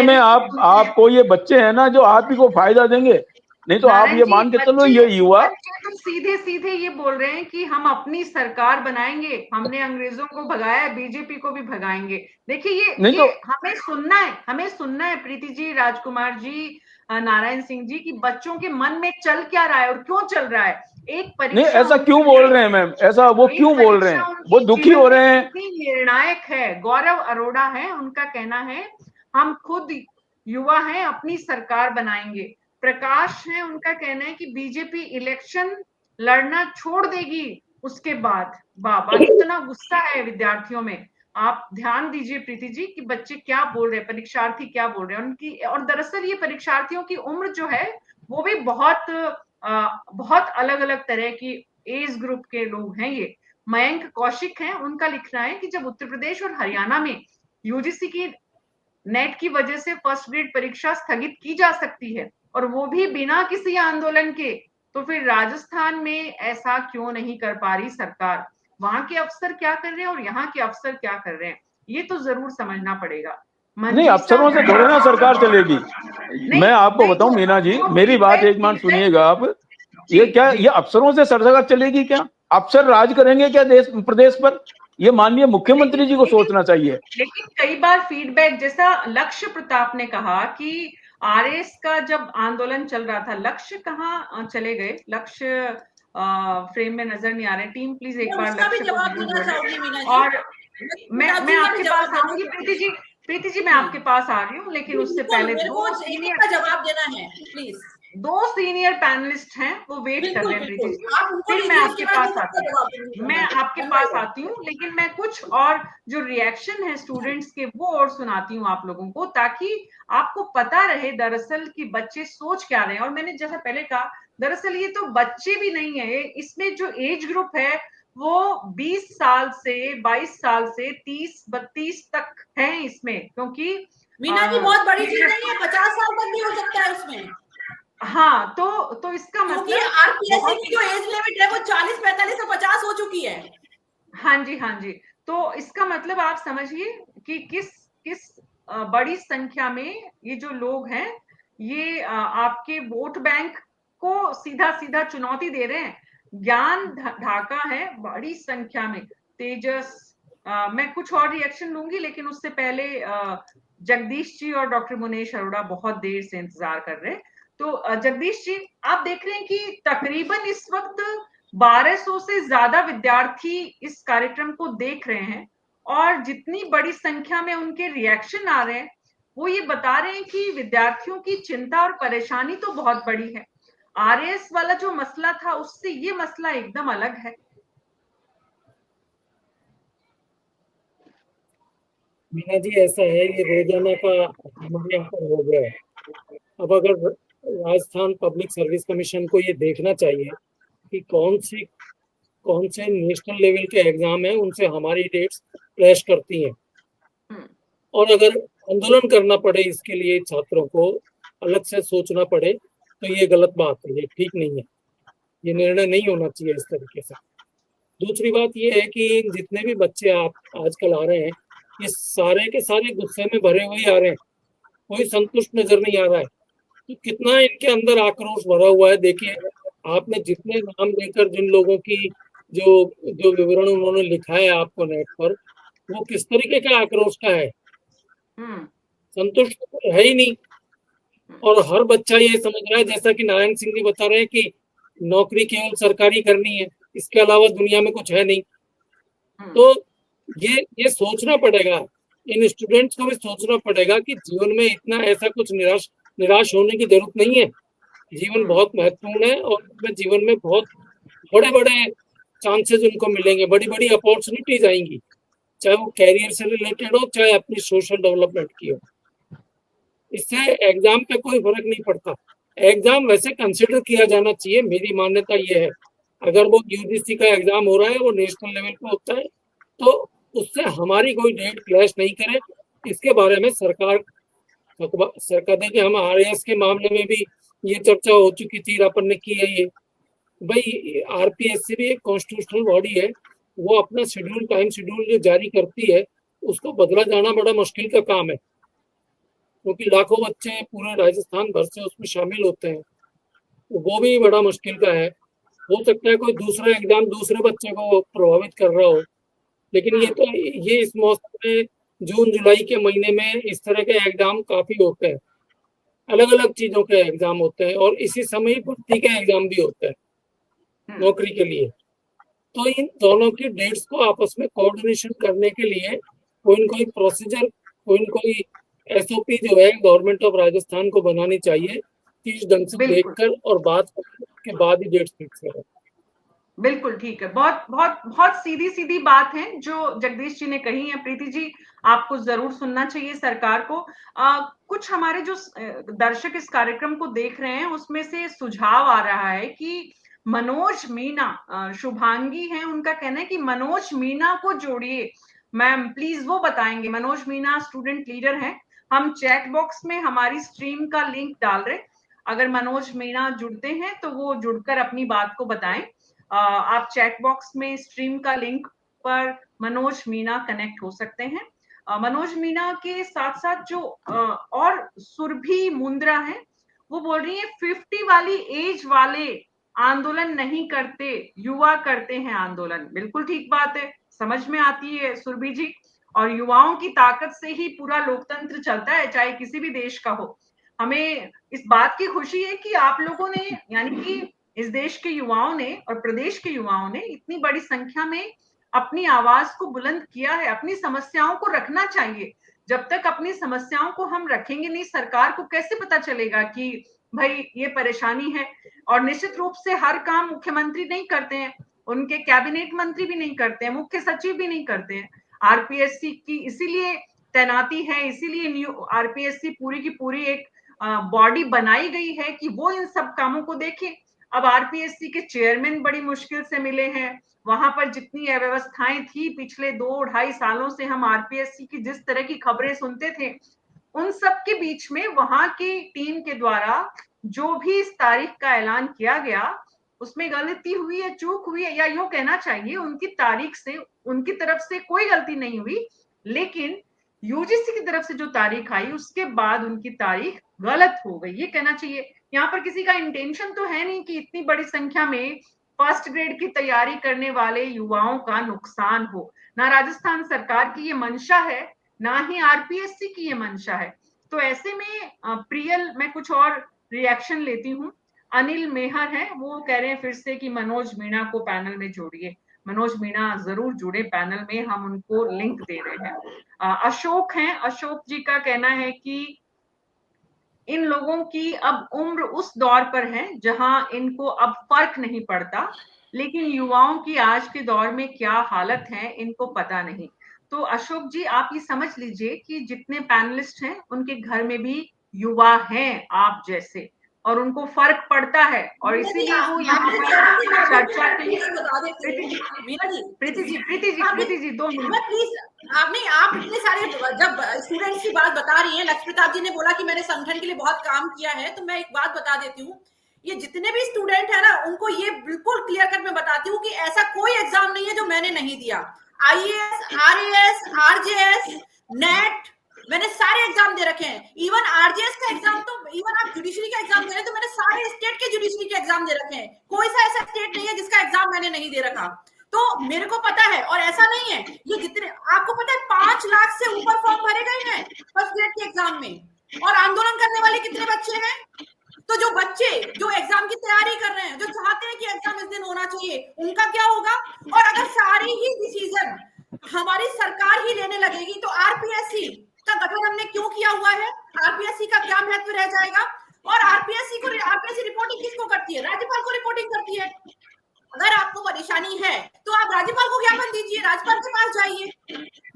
में आपको ये बच्चे हैं ना जो आप ही को फायदा देंगे। नहीं तो आप ये मान के चलो ये युवा तो सीधे सीधे ये बोल रहे हैं कि हम अपनी सरकार बनाएंगे, हमने अंग्रेजों को भगाया, बीजेपी को भी भगाएंगे। देखिए ये तो हमें सुनना है प्रीति जी, राजकुमार जी, नारायण सिंह जी, कि बच्चों के मन में चल क्या रहा है और क्यों चल रहा है। एक परीक्षा नहीं ऐसा क्यों बोल रहे हैं मैम, ऐसा वो क्यों बोल रहे हैं? वो दुखी हो रहे हैं। निर्णायक है। गौरव अरोड़ा है, उनका कहना है हम खुद युवा हैं, अपनी सरकार बनाएंगे। प्रकाश है, उनका कहना है कि बीजेपी इलेक्शन लड़ना छोड़ देगी उसके बाद। बाबा इतना गुस्सा है विद्यार्थियों में। आप ध्यान दीजिए प्रीति जी कि बच्चे क्या बोल रहे हैं, परीक्षार्थी क्या बोल रहे हैं उनकी। और दरअसल ये परीक्षार्थियों की उम्र जो है वो भी बहुत अलग अलग तरह की एज ग्रुप के लोग हैं। ये मयंक कौशिक हैं, उनका लिखना है कि जब उत्तर प्रदेश और हरियाणा में यूजीसी की नेट की वजह से फर्स्ट ग्रेड परीक्षा स्थगित की जा सकती है और वो भी बिना किसी आंदोलन के, तो फिर राजस्थान में ऐसा क्यों नहीं कर पा रही सरकार? वहां के अफसर क्या कर रहे हैं और यहाँ के अफसर क्या कर रहे हैं, ये तो जरूर समझना पड़ेगा। नहीं अफसरों से थोड़े ना सरकार चलेगी। मैं आपको बताऊं मीना जी, मेरी बात एक मिनट सुनिएगा आप। ये क्या ये अफसरों से सरकार चलेगी क्या? अफसर राज करेंगे क्या देश प्रदेश पर? ये माननीय मुख्यमंत्री जी को सोचना चाहिए। लेकिन कई बार फीडबैक, जैसा लक्ष्य प्रताप ने कहा कि आरएस का जब आंदोलन चल रहा था, लक्ष्य कहाँ चले गए? लक्ष्य फ्रेम में नजर नहीं आ रहे। टीम प्लीज एक बार लक्ष्य को। और मैं आपके पास आऊंगी प्रीति जी मैं आपके पास आ रही हूँ, लेकिन उससे पहले जवाब देना है प्लीज। 2 सीनियर पैनलिस्ट हैं, वो वेट कर रहे हैं प्रीति जी। फिर मैं आपके पास आती हूँ, लेकिन मैं कुछ और जो रिएक्शन है स्टूडेंट्स के वो और सुनाती हूँ आप लोगों को, ताकि आपको पता रहे दरअसल कि बच्चे सोच क्या रहे हैं। और मैंने जैसा पहले कहा, दरअसल ये तो बच्चे भी नहीं है, इसमें जो एज ग्रुप है वो 20 साल से 22 साल से 30-32 तक है इसमें, क्योंकि मीना जी बहुत बड़ी चीज नहीं है, 50 साल तक भी हो सकता है उसमें। हाँ तो इसका मतलब आरपीएससी की जो एज लिमिट है वो 40, 45 से 50 हो चुकी है। हाँ जी, तो इसका मतलब आप समझिए कि किस बड़ी संख्या में ये जो लोग हैं ये आपके वोट बैंक को सीधा चुनौती दे रहे हैं। ज्ञान ढाका है बड़ी संख्या में। तेजस, मैं कुछ और रिएक्शन लूंगी, लेकिन उससे पहले जगदीश जी और डॉक्टर मुनेश अरोड़ा बहुत देर से इंतजार कर रहे हैं। तो जगदीश जी, आप देख रहे हैं कि तकरीबन इस वक्त 1200 से ज्यादा विद्यार्थी इस कार्यक्रम को देख रहे हैं और जितनी बड़ी संख्या में उनके रिएक्शन आ रहे हैं वो ये बता रहे हैं कि विद्यार्थियों की चिंता और परेशानी तो बहुत बड़ी है। आरएएस वाला जो मसला था उससे ये मसला एकदम अलग है। मीना जी, ऐसा है, ये रोजाना का हमारे यहाँ पर हो गया है। अब अगर राजस्थान पब्लिक सर्विस कमीशन को ये देखना चाहिए कि कौन से नेशनल लेवल के एग्जाम है उनसे हमारी डेट्स क्लैश करती हैं, और अगर आंदोलन करना पड़े इसके लिए छात्रों को अलग से सोचना पड़े तो ये गलत बात है, ये ठीक नहीं है, ये निर्णय नहीं होना चाहिए इस तरीके से। दूसरी बात ये है कि जितने भी बच्चे आप आजकल आ रहे हैं ये सारे के सारे गुस्से में भरे हुए आ रहे हैं, कोई संतुष्ट नजर नहीं आ रहा है। तो कितना इनके अंदर आक्रोश भरा हुआ है। देखिए, आपने जितने नाम लेकर जिन लोगों की जो जो विवरण उन्होंने लिखा है आपको नेट पर, वो किस तरीके का आक्रोश का है, संतुष्ट तो है ही नहीं। और हर बच्चा ये समझ रहा है, जैसा कि नारायण सिंह जी बता रहे हैं, कि नौकरी केवल सरकारी करनी है, इसके अलावा दुनिया में कुछ है नहीं। तो ये सोचना पड़ेगा, इन स्टूडेंट्स को भी सोचना पड़ेगा कि जीवन में इतना ऐसा कुछ निराश होने की जरूरत नहीं है। जीवन बहुत महत्वपूर्ण है और उसमें जीवन में बहुत बड़े बड़े चांसेस उनको मिलेंगे, बड़ी बड़ी अपॉर्चुनिटीज आएंगी, चाहे वो कैरियर से रिलेटेड हो, चाहे अपनी सोशल डेवलपमेंट की हो। इससे एग्जाम पे कोई फर्क नहीं पड़ता। एग्जाम वैसे कंसिडर किया जाना चाहिए, मेरी मान्यता ये है। अगर वो यूजीसी का एग्जाम हो रहा है, वो नेशनल लेवल पे होता है, तो उससे हमारी कोई डेट क्लैश नहीं करे। इसके बारे में सरकार देखिए, हम आरएएस के मामले में भी ये चर्चा हो चुकी थी, अपन ने की है ये। भाई, आरपीएससी भी एक कॉन्स्टिट्यूशनल बॉडी है, वो अपना शेड्यूल, टाइम शेड्यूल जो जारी करती है उसको बदला जाना बड़ा मुश्किल का काम है, क्योंकि लाखों बच्चे पूरे राजस्थान भर से उसमें शामिल होते हैं, तो वो भी बड़ा मुश्किल का है। हो सकता है कोई दूसरा एग्जाम दूसरे बच्चे को प्रभावित कर रहा हो, लेकिन ये इस मौसम में जून जुलाई के महीने में इस तरह के एग्जाम काफी होते हैं, अलग अलग चीजों के एग्जाम होते हैं, और इसी समय भर्ती के एग्जाम भी होते हैं नौकरी के लिए। तो इन दोनों की डेट्स को आपस में कोऑर्डिनेशन करने के लिए कोई प्रोसीजर, कोई एसओपी जो है गवर्नमेंट ऑफ राजस्थान को बनानी चाहिए कि इस ढंग से देखकर और बात के बाद ही डेट्स फिक्स करें। बिल्कुल ठीक है, बहुत बहुत बहुत सीधी सीधी बात है जो जगदीश जी ने कही है। प्रीति जी, आपको जरूर सुनना चाहिए सरकार को। कुछ हमारे जो दर्शक इस कार्यक्रम को देख रहे हैं उसमें से सुझाव आ रहा है कि मनोज मीना, शुभांगी हैं, उनका कहना है कि मनोज मीना को जोड़िए मैम, प्लीज वो बताएंगे। मनोज मीना स्टूडेंट लीडर हैं, हम चैट बॉक्स में हमारी स्ट्रीम का लिंक डाल रहे, अगर मनोज मीना जुड़ते हैं तो वो जुड़कर अपनी बात को बताएं। आप चैट बॉक्स में स्ट्रीम का लिंक पर मनोज मीना कनेक्ट हो सकते हैं। मनोज मीना के साथ साथ जो और सुरभि मुंद्रा है, वो बोल रही है 50 वाली एज वाले आंदोलन नहीं करते, युवा करते हैं आंदोलन। बिल्कुल ठीक बात है, समझ में आती है सुरभि जी, और युवाओं की ताकत से ही पूरा लोकतंत्र चलता है, चाहे किसी भी देश का हो। हमें इस बात की खुशी है कि आप लोगों ने, यानी कि इस देश के युवाओं ने और प्रदेश के युवाओं ने इतनी बड़ी संख्या में अपनी आवाज को बुलंद किया है। अपनी समस्याओं को रखना चाहिए, जब तक अपनी समस्याओं को हम रखेंगे नहीं, सरकार को कैसे पता चलेगा कि भाई ये परेशानी है। और निश्चित रूप से हर काम मुख्यमंत्री नहीं करते हैं, उनके कैबिनेट मंत्री भी नहीं करते हैं, मुख्य सचिव भी नहीं करते हैं। आरपीएससी की इसीलिए तैनाती है, इसीलिए आरपीएससी पूरी की पूरी एक बॉडी बनाई गई है कि वो इन सब कामों को देखे। अब आरपीएससी के चेयरमैन बड़ी मुश्किल से मिले हैं, वहां पर जितनी अव्यवस्थाएं थी पिछले 2-2.5 सालों से हम आरपीएससी की जिस तरह की खबरें सुनते थे, उन सब के बीच में वहां की टीम के द्वारा जो भी इस तारीख का ऐलान किया गया उसमें गलती हुई है, चूक हुई है, या यूं कहना चाहिए उनकी तारीख से, उनकी तरफ से कोई गलती नहीं हुई, लेकिन यूजीसी की तरफ से जो तारीख आई उसके बाद उनकी तारीख गलत हो गई, ये कहना चाहिए। यहाँ पर किसी का इंटेंशन तो है नहीं कि इतनी बड़ी संख्या में फर्स्ट ग्रेड की तैयारी करने वाले युवाओं का नुकसान हो। ना राजस्थान सरकार की ये मंशा है ना ही आरपीएससी की ये मंशा है। तो ऐसे में प्रियल, मैं कुछ और रिएक्शन लेती हूँ। अनिल मेहर है, वो कह रहे हैं फिर से कि मनोज मीणा को पैनल में जोड़िए। मनोज मीणा जरूर जुड़े पैनल में, हम उनको लिंक दे रहे हैं। अशोक हैं, अशोक जी का कहना है कि इन लोगों की अब उम्र उस दौर पर है जहां इनको अब फर्क नहीं पड़ता, लेकिन युवाओं की आज के दौर में क्या हालत है इनको पता नहीं। तो अशोक जी, आप ये समझ लीजिए कि जितने पैनलिस्ट हैं उनके घर में भी युवा हैं आप जैसे, और उनको फर्क पड़ता है, और इसीलिए वो यहाँ पर चर्चा के लिए। प्रीति जी 2 मिनट। प्लीज, आप इतने सारे जब स्टूडेंट्स की बात बता रही हैं, लक्ष्मी प्रताप जी ने बोला कि मैंने संगठन के लिए बहुत काम किया है, तो मैं एक बात बता देती हूँ, ये जितने भी स्टूडेंट है ना, उनको ये बिल्कुल क्लियर कट में बताती हूँ कि ऐसा कोई एग्जाम नहीं है जो मैंने नहीं दिया। आईएएस, आरएएस, आरजेएस, नेट, मैंने सारे एग्जाम दे रखे हैं। इवन आरजेएस का एग्जाम, तो इवन आप जुडिशरी का एग्जाम दे रहे हैं, तो मैंने सारे स्टेट के जुडिशरी के एग्जाम दे रखे हैं। कोई सा ऐसा स्टेट नहीं है जिसका एग्जाम मैंने नहीं दे रखा। तो मेरे को पता है, और ऐसा नहीं है, ये जितने आपको पता है 5 लाख से ऊपर फॉर्म भरे गए हैं फर्स्ट ग्रेड के एग्जाम में, और आंदोलन करने वाले कितने बच्चे हैं? तो जो बच्चे जो एग्जाम की तैयारी कर रहे हैं, जो चाहते हैं कि एग्जाम इस दिन होना चाहिए, उनका क्या होगा? और अगर सारे ही डिसीजन हमारी सरकार ही लेने लगेगी, तो आरपीएससी का गठन हमने क्यों किया हुआ है? आरपीएससी का क्या महत्व रह जाएगा? और आरपीएससी रिपोर्टिंग किसको करती है? राज्यपाल को रिपोर्टिंग करती है। अगर आपको परेशानी है तो आप राज्यपाल को ज्ञापन दीजिए, राज्यपाल के पास जाइए।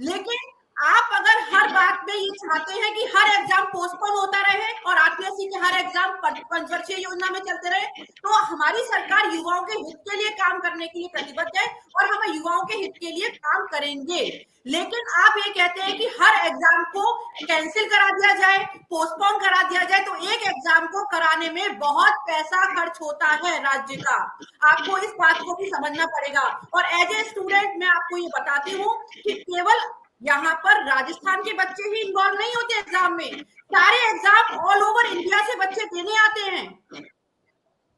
लेकिन आप अगर हर बात में ये चाहते हैं कि हर एग्जाम पोस्टपोन होता रहे और आरपीएससी के हर एग्जाम पंचवर्षीय योजना में चलते रहे, तो हमारी सरकार युवाओं के हित के लिए काम करने के लिए प्रतिबद्ध है, और हम युवाओं के हित के लिए काम करेंगे। लेकिन आप ये कहते हैं कि हर एग्जाम को कैंसिल करा दिया जाए, पोस्टपोन करा दिया जाए, तो एक एग्जाम को कराने में बहुत पैसा खर्च होता है राज्य का। आपको इस बात को भी समझना पड़ेगा। और एज ए स्टूडेंट मैं आपको ये बताती हूँ कि केवल यहाँ पर राजस्थान के बच्चे ही इन्वॉल्व नहीं होते एग्जाम में, सारे एग्जाम ऑल ओवर इंडिया से बच्चे देने आते हैं।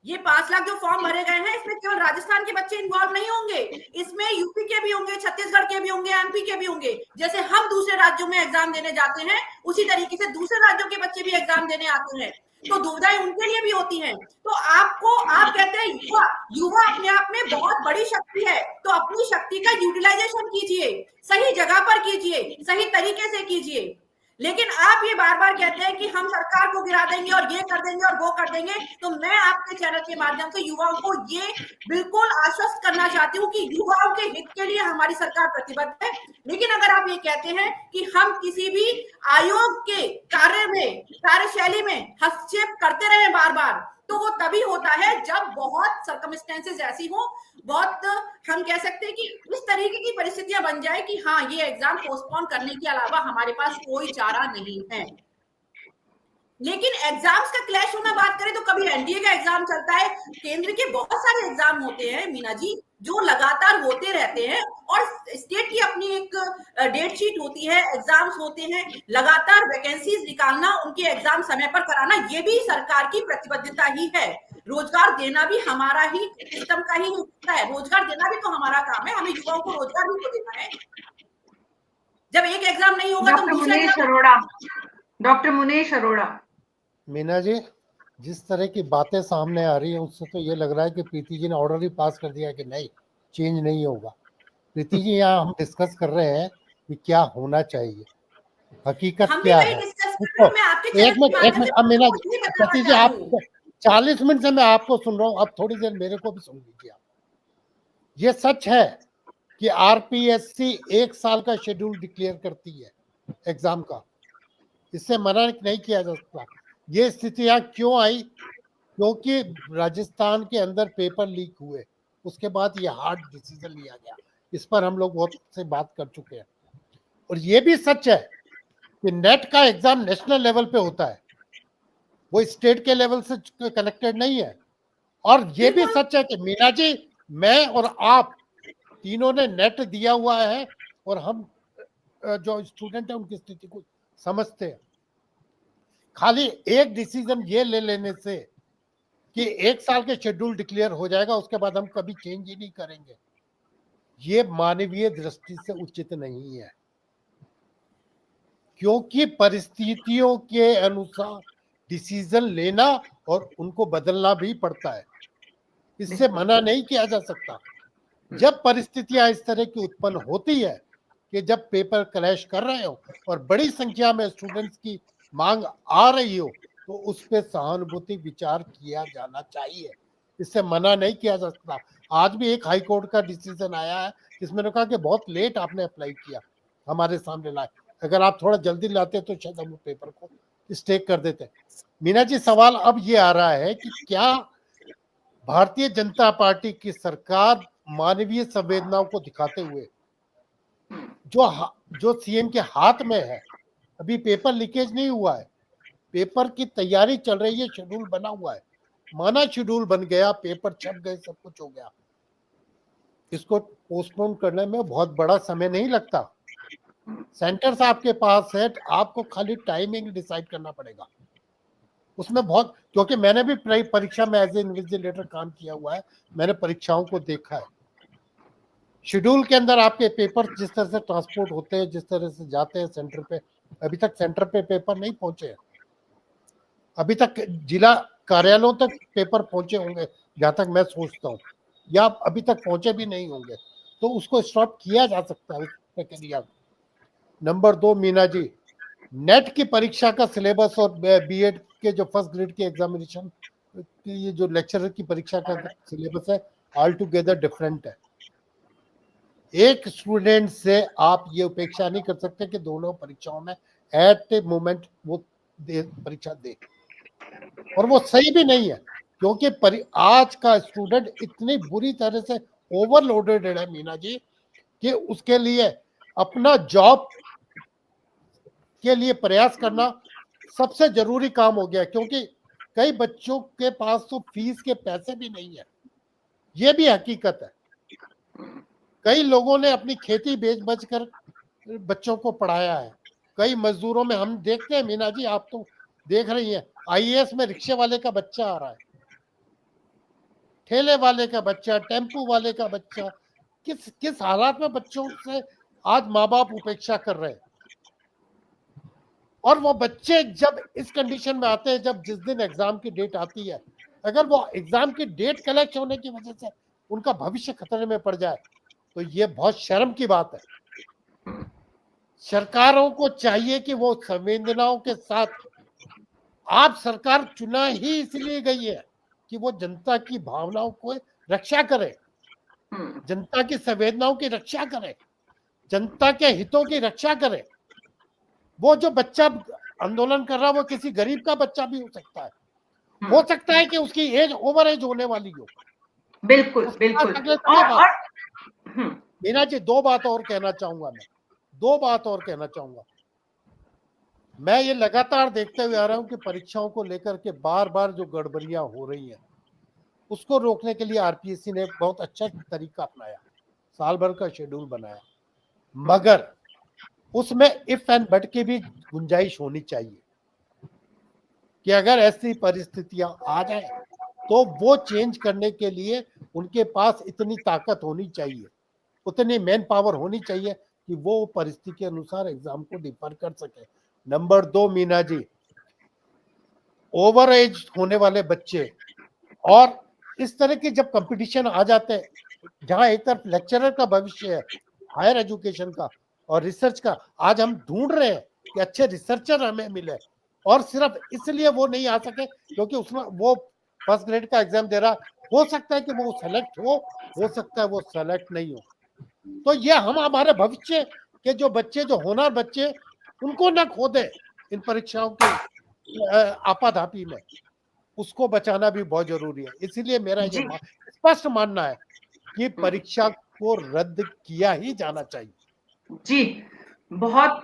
ये 5 लाख जो फॉर्म भरे गए हैं, इसमें केवल राजस्थान के बच्चे इन्वॉल्व नहीं होंगे, इसमें यूपी के भी होंगे, छत्तीसगढ़ के भी होंगे, एमपी के भी होंगे। जैसे हम दूसरे राज्यों में एग्जाम देने जाते हैं, उसी तरीके से दूसरे राज्यों के बच्चे भी एग्जाम देने आते हैं, तो दुविधाएं उनके लिए भी होती हैं। तो आप कहते हैं युवा अपने आप में बहुत बड़ी शक्ति है, तो अपनी शक्ति का यूटिलाइजेशन कीजिए, सही जगह पर कीजिए, सही तरीके से कीजिए। लेकिन आप ये बार बार कहते हैं कि हम सरकार को गिरा देंगे और ये कर देंगे और वो कर देंगे। तो मैं आपके चैनल के माध्यम से युवाओं को ये बिल्कुल आश्वस्त करना चाहती हूँ कि युवाओं के हित के लिए हमारी सरकार प्रतिबद्ध है। लेकिन अगर आप ये कहते हैं कि हम किसी भी आयोग के कार्यशैली में हस्तक्षेप करते रहे बार बार, तो वो तभी होता है जब बहुत सर्कमस्टेंसेस ऐसी हो, बहुत हम कह सकते हैं कि इस तरीके की परिस्थितियां बन जाए कि हाँ, ये एग्जाम पोस्टपोन करने के अलावा हमारे पास कोई चारा नहीं है। लेकिन एग्जाम्स का क्लैश होना बात करें तो कभी एनडीए का एग्जाम चलता है, केंद्र के बहुत सारे एग्जाम होते हैं मीना जी, जो लगातार होते रहते हैं, और स्टेट की अपनी एक डेट शीट होती है, एग्जाम्स होते हैं, लगातार वैकेंसीज निकालना, उनके एग्जाम समय पर कराना, ये भी सरकार की प्रतिबद्धता ही है। रोजगार देना भी हमारा ही सिस्टम का ही हिस्सा है, रोजगार देना भी तो हमारा काम है, हमें युवाओं को रोजगार भी तो देना है। जब एक एग्जाम नहीं होगा तो डॉक्टर मुनेश अरोड़ा। मीना जी, जिस तरह की बातें सामने आ रही है उससे तो ये लग रहा है कि प्रीति जी ने ऑर्डर ही पास कर दिया कि नहीं, चेंज नहीं होगा। प्रीति जी, यहाँ हम डिस्कस कर रहे हैं कि क्या होना चाहिए, हकीकत क्या है। एक मिनट अब मीना जी, प्रीति जी, आप 40 मिनट से मैं आपको सुन रहा हूँ, अब थोड़ी देर मेरे को भी सुन लीजिए आप। ये सच है कि आरपीएससी 1 साल का शेड्यूल डिक्लेयर करती है एग्जाम का, इससे मना नहीं किया जा सकता। ये स्थितियां क्यों आई? क्योंकि राजस्थान के अंदर पेपर लीक हुए, उसके बाद ये हार्ड डिसीजन लिया गया। इस पर हम लोग बहुत से बात कर चुके हैं। और ये भी सच है कि नेट का एग्जाम नेशनल लेवल पे होता है, वो स्टेट के लेवल से कनेक्टेड नहीं है। और ये भी सच है कि मीना जी, मैं और आप तीनों ने नेट दिया हुआ है, और हम जो स्टूडेंट है उनकी स्थिति को समझते हैं। खाली एक डिसीजन ये ले लेने से कि 1 साल के शेड्यूल डिक्लेयर हो जाएगा, उसके बाद हम कभी चेंज ही नहीं करेंगे, ये मानवीय दृष्टि से उचित नहीं है। क्योंकि परिस्थितियों के अनुसार डिसीजन लेना और उनको बदलना भी पड़ता है, इससे मना नहीं किया जा सकता। जब परिस्थितियां इस तरह की उत्पन्न होती है कि जब पेपर क्रैश कर रहे हो और बड़ी संख्या में स्टूडेंट्स की मांग आ रही हो, तो उस पर सहानुभूति विचार किया जाना चाहिए, इससे मना नहीं किया जा सकता। आज भी एक हाई कोर्ट का डिसीजन आया है जिसमें ने कहा कि बहुत लेट आपने अप्लाई किया, हमारे सामने लाए, अगर आप थोड़ा जल्दी लाते तो शायद हम पेपर को स्टे कर देते। मीना जी, सवाल अब ये आ रहा है कि क्या भारतीय जनता पार्टी की सरकार मानवीय संवेदनाओं को दिखाते हुए जो सीएम के हाथ में है, अभी पेपर लीकेज नहीं हुआ है, पेपर की तैयारी चल रही है, शेड्यूल बना हुआ है, माना शेड्यूल बन गया, पेपर छप गए, सब कुछ हो गया, इसको पोस्टपोन करने में बहुत बड़ा समय नहीं लगता। सेंटर्स आपके पास है, आपको खाली टाइमिंग डिसाइड करना पड़ेगा उसमें बहुत, क्योंकि मैंने भी परीक्षा में एज ए इन्विजिलेटर काम किया हुआ है, मैंने परीक्षाओं को देखा है। शेड्यूल के अंदर आपके पेपर जिस तरह से ट्रांसपोर्ट होते हैं, जिस तरह से जाते हैं सेंटर पे, अभी तक सेंटर पे पेपर नहीं पहुंचे हैं, अभी तक जिला कार्यालयों तक पेपर पहुंचे होंगे जहां तक मैं सोचता हूँ, या अभी तक पहुंचे भी नहीं होंगे, तो उसको स्टॉप किया जा सकता है उस प्रक्रिया। नंबर 2, मीना जी, नेट की परीक्षा का सिलेबस और बीएड के जो फर्स्ट ग्रेड के एग्जामिनेशन की ये जो लेक्चरर की परीक्षा का सिलेबस है, ऑल टुगेदर डिफरेंट है। एक स्टूडेंट से आप ये अपेक्षा नहीं कर सकते कि दोनों परीक्षाओं में एट ए मोमेंट वो परीक्षा दे, और वो सही भी नहीं है, क्योंकि आज का स्टूडेंट इतनी बुरी तरह से ओवरलोडेड है मीना जी, कि उसके लिए अपना जॉब के लिए प्रयास करना सबसे जरूरी काम हो गया, क्योंकि कई बच्चों के पास तो फीस के पैसे भी नहीं है, ये भी हकीकत है। कई लोगों ने अपनी खेती बेच बच कर बच्चों को पढ़ाया है, कई मजदूरों में हम देखते हैं मीना जी, आप तो देख रही हैं, आईएएस में रिक्शे वाले का बच्चा आ रहा है, ठेले वाले का बच्चा, टेम्पू वाले का बच्चा, किस किस हालात में बच्चों से आज माँ बाप उपेक्षा कर रहे हैं। और वो बच्चे जब इस कंडीशन में आते हैं, जब जिस दिन एग्जाम की डेट आती है, अगर वो एग्जाम की डेट कलेक्ट होने की वजह से उनका भविष्य खतरे में पड़ जाए, तो ये बहुत शर्म की बात है। सरकारों को चाहिए कि वो संवेदनाओं के साथ, आप सरकार चुना ही इसलिए गई है कि वो जनता की भावनाओं को रक्षा करे, जनता की संवेदनाओं की रक्षा करे, जनता के हितों की रक्षा करे। वो जो बच्चा आंदोलन कर रहा है वो किसी गरीब का बच्चा भी हो सकता है कि उसकी एज ओवर एज होने वाली हो। बिल्कुल बिल्कुल। और मीना जी, दो बात और कहना चाहूंगा मैं ये लगातार देखते हुए आ रहा हूं कि परीक्षाओं को लेकर के बार बार जो गड़बड़ियां हो रही हैं, उसको रोकने के लिए आरपीएससी ने बहुत अच्छा तरीका अपनाया, साल भर का शेड्यूल बनाया, मगर उसमें इफ एंड बट की भी गुंजाइश होनी चाहिए कि अगर ऐसी परिस्थितियां आ जाए तो वो चेंज करने के लिए उनके पास इतनी ताकत होनी चाहिए, उतनी मैन पावर होनी चाहिए कि वो परिस्थिति के अनुसार एग्जाम को डिफर कर सके। Number 2, Meena ji, over as होने वाले बच्चे और इस तरह के जब कंपटीशन आ जाते हैं, जहां एक तरफ लेक्चरर का भविष्य है, हायर एजुकेशन का और रिसर्च का, आज हम ढूंढ रहे हैं कि अच्छे रिसर्चर हमें मिले, और सिर्फ इसलिए वो नहीं आ सके क्योंकि उसमें वो फर्स्ट ग्रेड का एग्जाम दे रहा, हो सकता है कि वो सेलेक्ट हो सकता है वो सेलेक्ट नहीं हो। तो ये हम हमारे भविष्य के जो बच्चे, जो होनहार बच्चे, उनको न खो दे इन परीक्षाओं की आपाधापी में, उसको बचाना भी बहुत जरूरी है। इसीलिए मेरा ये स्पष्ट मानना है कि परीक्षा को रद्द किया ही जाना चाहिए। जी, बहुत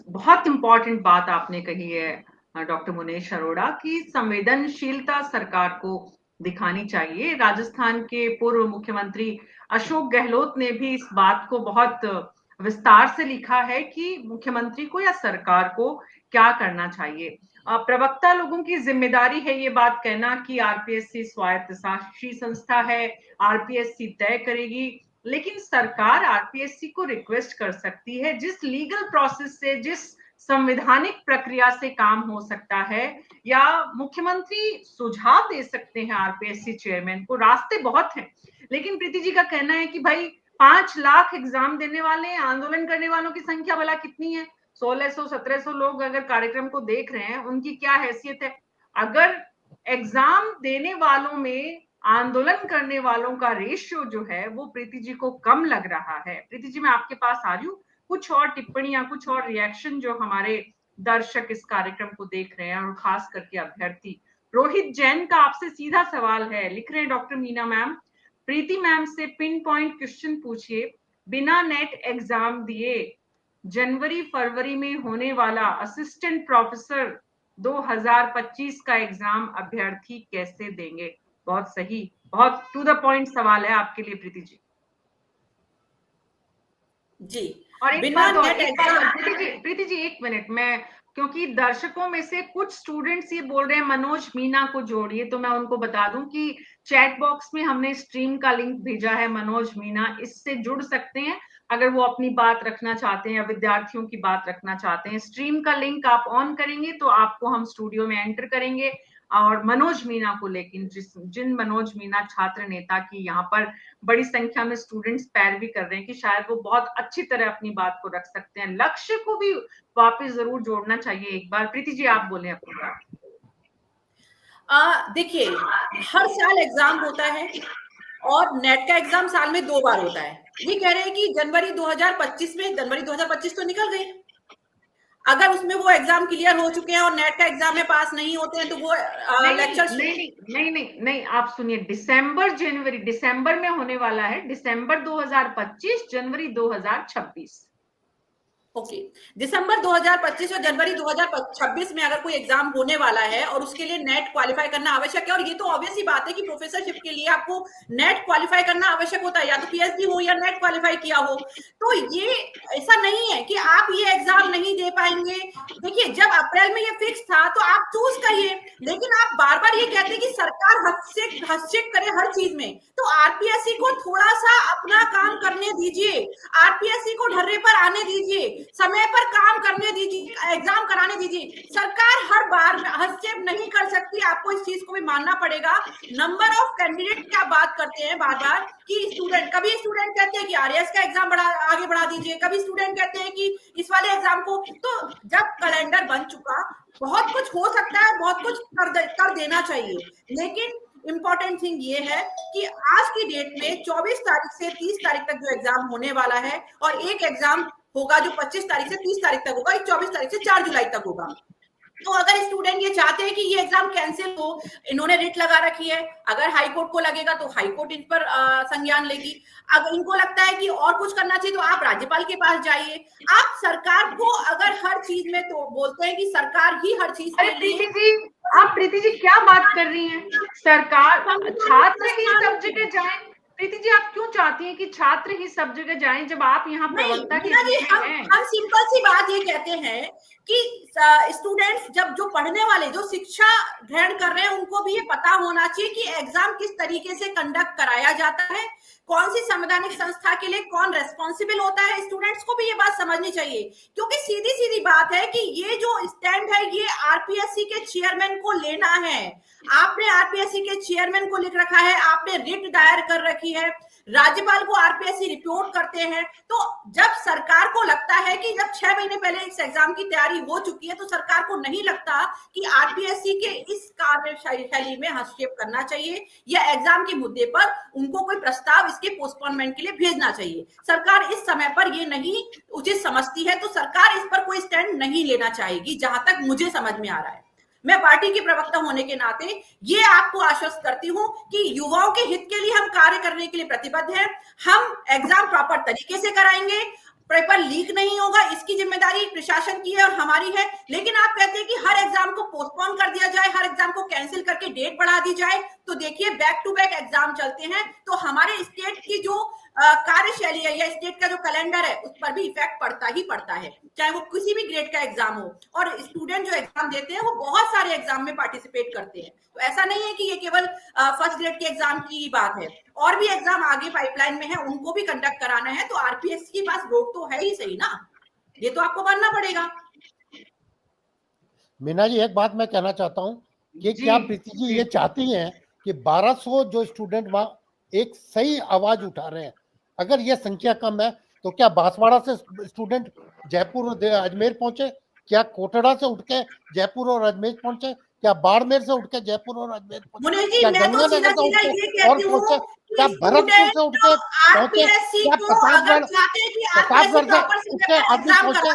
बहुत इम्पोर्टेंट बात आपने कही है डॉक्टर मुनेश अरोड़ा की संवेदनशीलता सरकार को दिखानी चाहिए। राजस्थान के पूर्व मुख्यमंत्री अशोक गहलोत ने भी इस बात को बहुत विस्तार से लिखा है कि मुख्यमंत्री को या सरकार को क्या करना चाहिए। प्रवक्ता लोगों की जिम्मेदारी है ये बात कहना कि आरपीएससी स्वायत्त शासी संस्था है, आरपीएससी तय करेगी लेकिन सरकार आरपीएससी को रिक्वेस्ट कर सकती है, जिस लीगल प्रोसेस से, जिस संवैधानिक प्रक्रिया से काम हो सकता है, या मुख्यमंत्री सुझाव दे सकते हैं आरपीएससी चेयरमैन को। रास्ते बहुत हैं, लेकिन प्रीति जी का कहना है कि भाई 5 लाख एग्जाम देने वाले हैं, आंदोलन करने वालों की संख्या भला कितनी है? 1600-1700 लोग अगर कार्यक्रम को देख रहे हैं, उनकी क्या हैसियत है? अगर एग्जाम देने वालों में आंदोलन करने वालों का रेशियो जो है वो प्रीति जी को कम लग रहा है। प्रीति जी, मैं आपके पास आ रही हूँ, कुछ और टिप्पणियां, कुछ और रिएक्शन जो हमारे दर्शक इस कार्यक्रम को देख रहे हैं, और खास करके अभ्यर्थी। रोहित जैन का आपसे सीधा सवाल है, लिख रहे हैं डॉक्टर मीना मैम, प्रीति मैम से पिन पॉइंट क्वेश्चन पूछिए, बिना नेट एग्जाम दिए जनवरी फरवरी में होने वाला असिस्टेंट प्रोफेसर 2025 का एग्जाम अभ्यर्थी कैसे देंगे? बहुत सही, बहुत टू द पॉइंट सवाल है आपके लिए प्रीति जी। जी, और प्रीति जी एक मिनट, मैं क्योंकि दर्शकों में से कुछ स्टूडेंट्स ये बोल रहे हैं मनोज मीना को जोड़िए, तो मैं उनको बता दूं कि चैट बॉक्स में हमने स्ट्रीम का लिंक भेजा है। मनोज मीना इससे जुड़ सकते हैं अगर वो अपनी बात रखना चाहते हैं या विद्यार्थियों की बात रखना चाहते हैं। स्ट्रीम का लिंक आप ऑन करेंगे तो आपको हम स्टूडियो में एंटर करेंगे। और मनोज मीना को, लेकिन जिन मनोज मीना छात्र नेता की यहाँ पर बड़ी संख्या में स्टूडेंट्स पैरवी कर रहे हैं कि शायद वो बहुत अच्छी तरह अपनी बात को रख सकते हैं, लक्ष्य को भी वापस जरूर जोड़ना चाहिए एक बार। प्रीति जी आप बोले अपनी बात। देखिए, हर साल एग्जाम होता है और नेट का एग्जाम साल में 2 बार होता है। ये कह रहे हैं कि जनवरी 2025 तो निकल गई, अगर उसमें वो एग्जाम क्लियर हो चुके हैं और नेट का एग्जाम में पास नहीं होते हैं तो वो लेक्चर नहीं, आप सुनिए, दिसंबर में होने वाला है, दिसंबर 2025, जनवरी 2026। ओके, दिसंबर 2025 और जनवरी 2026 में अगर कोई एग्जाम होने वाला है और उसके लिए नेट क्वालिफाई करना आवश्यक है, और ये तो ऑब्वियस ही बात है कि प्रोफेसरशिप के लिए आपको नेट क्वालिफाई करना आवश्यक होता है, या तो पीएचडी हो या नेट क्वालिफाई किया हो। तो ये ऐसा नहीं है कि आप ये एग्जाम नहीं दे पाएंगे। देखिए, जब अप्रैल में ये फिक्स था तो आप चूज करिए, लेकिन आप बार बार ये कहते हैं कि सरकार हस्तक्षेप करे हर चीज में। तो आरपीएससी को थोड़ा सा अपना काम करने दीजिए, आरपीएससी को ढर्रे पर आने दीजिए, समय पर काम करने दीजिए, एग्जाम कराने दीजिए। सरकार हर बार हस्तक्षेप नहीं कर सकती, आपको इस चीज को भी मानना पड़ेगा। नंबर ऑफ कैंडिडेट की आप बात करते हैं बार बार कि स्टूडेंट, कभी स्टूडेंट कहते हैं कि आरएएस का एग्जाम आगे बढ़ा दीजिए, कभी स्टूडेंट कहते हैं कि इस वाले एग्जाम को। तो जब कैलेंडर बन चुका, बहुत कुछ हो सकता है, बहुत कुछ कर देना चाहिए, लेकिन इंपॉर्टेंट थिंग ये है कि आज की डेट में 24 तारीख से 30 तारीख तक जो एग्जाम होने वाला है, और एक एग्जाम होगा जो 25 तारीख से 30 तारीख तक होगा, 24 तारीख से 4 जुलाई तक होगा। तो अगर स्टूडेंट ये चाहते हैं कि ये एग्जाम कैंसिल हो, इन्होंने रिट लगा रखी है, अगर हाई कोर्ट को लगेगा तो हाई कोर्ट इन पर संज्ञान लेगी। अगर इनको लगता है कि और कुछ करना चाहिए तो आप राज्यपाल के पास जाइए। आप सरकार को अगर हर चीज में तो बोलते हैं कि सरकार ही हर चीज के लिए। आप प्रीति जी क्या बात कर रही हैं? सरकार, छात्र ही सब जगह जाएं। प्रीति जी आप क्यों चाहती हैं कि छात्र ही सब जगह जाएं जब आप यहाँ प्रवक्ता की हम सिंपल सी बात ये कहते हैं कि स्टूडेंट्स जो पढ़ने वाले, जो शिक्षा ग्रहण कर रहे हैं, उनको भी ये पता होना चाहिए कि एग्जाम किस तरीके से कंडक्ट कराया जाता है, कौन सी संवैधानिक संस्था के लिए कौन रेस्पॉन्सिबल होता है। स्टूडेंट्स को भी ये बात समझनी चाहिए, क्योंकि सीधी सीधी बात है कि ये जो स्टैंड है ये आरपीएससी के चेयरमैन को लेना है। आपने आरपीएससी के चेयरमैन को लिख रखा है, आपने रिट दायर कर रखी है, राज्यपाल को आरपीएससी रिपोर्ट करते हैं। तो जब सरकार को लगता है कि जब 6 महीने पहले इस एग्जाम की तैयारी हो चुकी है, तो सरकार को नहीं लगता कि आरपीएससी के इस कार्यशैली में हस्तक्षेप करना चाहिए या एग्जाम के मुद्दे पर उनको कोई प्रस्ताव इसके पोस्टपोनमेंट के लिए भेजना चाहिए। सरकार इस समय पर ये नहीं उचित समझती है, तो सरकार इस पर कोई स्टैंड नहीं लेना चाहेगी, जहां तक मुझे समझ में आ रहा है। मैं पार्टी के प्रवक्ता होने के नाते ये आपको आश्वस्त करती हूं कि युवाओं के हित के लिए हम कार्य करने के लिए प्रतिबद्ध हैं। हम एग्जाम प्रॉपर तरीके से कराएंगे, पेपर लीक नहीं होगा, इसकी जिम्मेदारी प्रशासन की है और हमारी है। लेकिन आप कहते हैं कि हर एग्जाम को पोस्टपोन कर दिया जाए, हर एग्जाम को कैंसिल करके डेट बढ़ा दी जाए, तो देखिए बैक टू बैक एग्जाम चलते हैं, तो हमारे स्टेट की जो कार्यशैली है या स्टेट का जो कैलेंडर है उस पर भी इफेक्ट पड़ता ही पड़ता है, चाहे वो किसी भी ग्रेड का एग्जाम हो। और स्टूडेंट जो एग्जाम देते हैं वो बहुत सारे एग्जाम में पार्टिसिपेट करते हैं, तो ऐसा नहीं है कि ये केवल फर्स्ट ग्रेड के एग्जाम की ही बात है, और भी एग्जाम आगे पाइपलाइन में है, उनको भी कंडक्ट कराना है, तो आरपीएससी के पास रोक तो है ही सही ना, ये तो आपको मानना पड़ेगा। मीना जी, एक बात मैं कहना चाहता हूँ कि क्या प्रीति जी ये चाहती हैं कि 1200 जो स्टूडेंट वहाँ एक सही आवाज उठा रहे हैं, अगर ये संख्या कम है तो क्या बांसवाड़ा से स्टूडेंट जयपुर और अजमेर पहुंचे, क्या कोटड़ा से उठ के जयपुर और अजमेर पहुंचे, क्या बाड़मेर से उठ के जयपुर और अजमेर पहुंचे, क्या गंगानगर से उठ के और पहुंचे, क्या भरतपुर से उठ के पहुंचे, क्या प्रतापगढ़ से उठ के आदमी पहुंचे।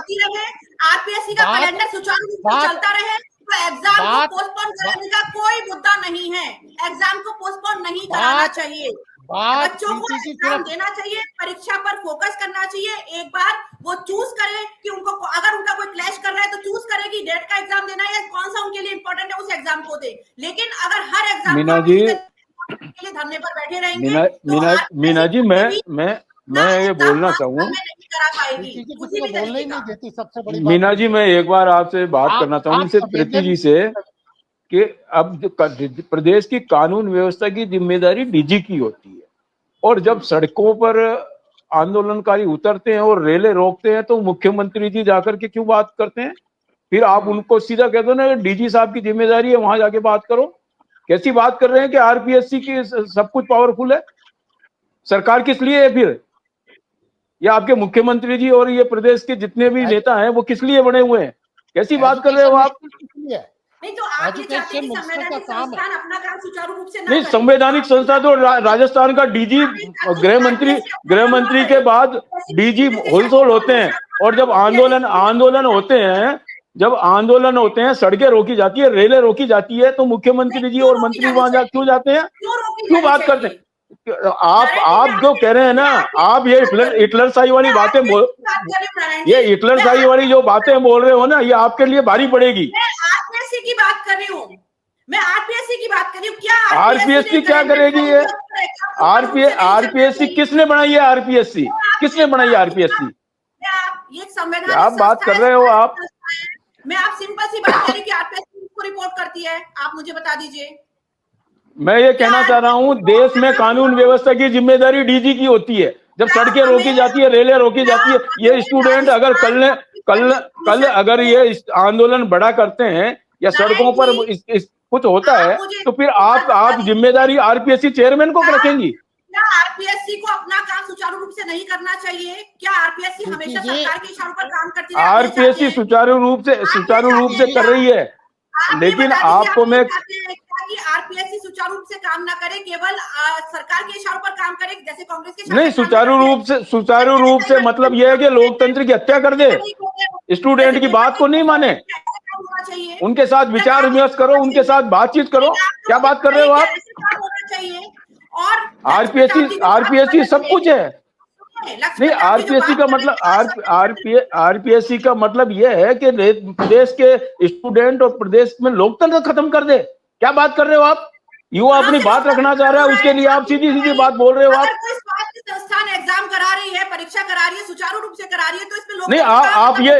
आरपीएससी का कैलेंडर सुचारू रूप से चलता रहे, तो एग्जाम को पोस्टपोन करने का कोई मुद्दा नहीं है, एग्जाम को पोस्टपोन नहीं कराना चाहिए, बच्चों को एग्जाम देना चाहिए, परीक्षा पर फोकस करना चाहिए। एक बार वो चूज करे कि उनको, अगर उनका कोई क्लैश कर रहा है तो चूज करे कि डेट का एग्जाम देना है या कौन सा उनके लिए इंपॉर्टेंट है, उस एग्जाम को दे। लेकिन अगर हर एग्जाम मीना जी के लिए धरने पर बैठे रहेंगे, मीना जी मैं ये बोलना चाहूँ, मीना जी मैं एक बार आपसे बात करना चाहूँ इनसे, प्रीति जी से, कि अब प्रदेश की कानून व्यवस्था की जिम्मेदारी डीजी की होती है, और जब सड़कों पर आंदोलनकारी उतरते हैं और रेलें रोकते हैं तो मुख्यमंत्री जी जाकर के क्यों बात करते हैं? फिर आप उनको सीधा कह दो ना, डीजी साहब की जिम्मेदारी है, वहां जाके बात करो। कैसी बात कर रहे हैं कि आरपीएससी की सब कुछ पावरफुल है? सरकार किस लिए है फिर? या आपके मुख्यमंत्री जी और ये प्रदेश के जितने भी नेता हैं वो किस लिए बने हुए हैं? कैसी बात कर रहे हो आप? नहीं तो आप ये चाहते हैं कि संवैधानिक संस्थान अपना काम सुचारू रूप से नहीं, संवैधानिक संस्था तो राजस्थान का डीजी, गृह मंत्री के बाद डीजी होलसोल होते हैं, और जब आंदोलन होते हैं, सड़कें रोकी जाती है, रेलें रोकी जाती है, तो मुख्यमंत्री जी और मंत्री वहां क्यों जाते हैं? क्यों बात करते हैं? आप जो कह रहे हैं ना, आप ये हिटलरशाही वाली बातें ये हिटलरशाही वाली जो बातें बोल रहे हो ना, ये आपके लिए भारी पड़ेगी। आरपीएससी की बात कर रही हूँ मैं, आरपीएससी की बात कर रही हूँ। क्या आरपीएससी क्या करेगी? ये आरपीएससी किसने बनाई है? आरपीएससी किसने बनाई है? आरपीएससी ये संवैधानिक आप बात कर रहे हो? आप मैं आप सिंपल सी बात करी कि आरपीएससी को रिपोर्ट करती है, आप मुझे बता दीजिए। मैं ये कहना चाह रहा हूँ, देश में कानून व्यवस्था की जिम्मेदारी डीजी की होती है। जब सड़कें रोकी जाती है, रेलें रोकी जाती है, ये स्टूडेंट अगर कल अगर ये आंदोलन बड़ा करते हैं या सड़कों पर कुछ होता है, तो फिर आप जिम्मेदारी आरपीएससी चेयरमैन को रखेंगी? क्या आरपीएससी को अपना काम सुचारू रूप से नहीं करना चाहिए? क्या आरपीएससी हमेशा सरकार के इशारों पर काम करती है? आरपीएससी सुचारू रूप से कर रही है, लेकिन आपको मैं कि आरपीएससी सुचारू रूप से काम ना करे, केवल सरकार के इशारों पर काम करे, जैसे कांग्रेस के नहीं। सुचारू रूप से मतलब यह है कि लोकतंत्र की हत्या कर दे, स्टूडेंट की बात को नहीं माने, उनके साथ विचार विमर्श करो, उनके साथ बातचीत करो। क्या बात कर रहे हो आप? आरपीएससी सब कुछ है। नहीं, आरपीएससी का मतलब यह है कि प्रदेश के स्टूडेंट और प्रदेश में लोकतंत्र खत्म कर दे। क्या बात कर रहे हो आप? युवा अपनी बात रखना चाह रहा है, उसके लिए आप सीधी बात बोल रहे हो। आप संस्थान एग्जाम करा रही है, परीक्षा करा रही है, सुचारू रूप से करा रही है, तो इसमें लोग नहीं,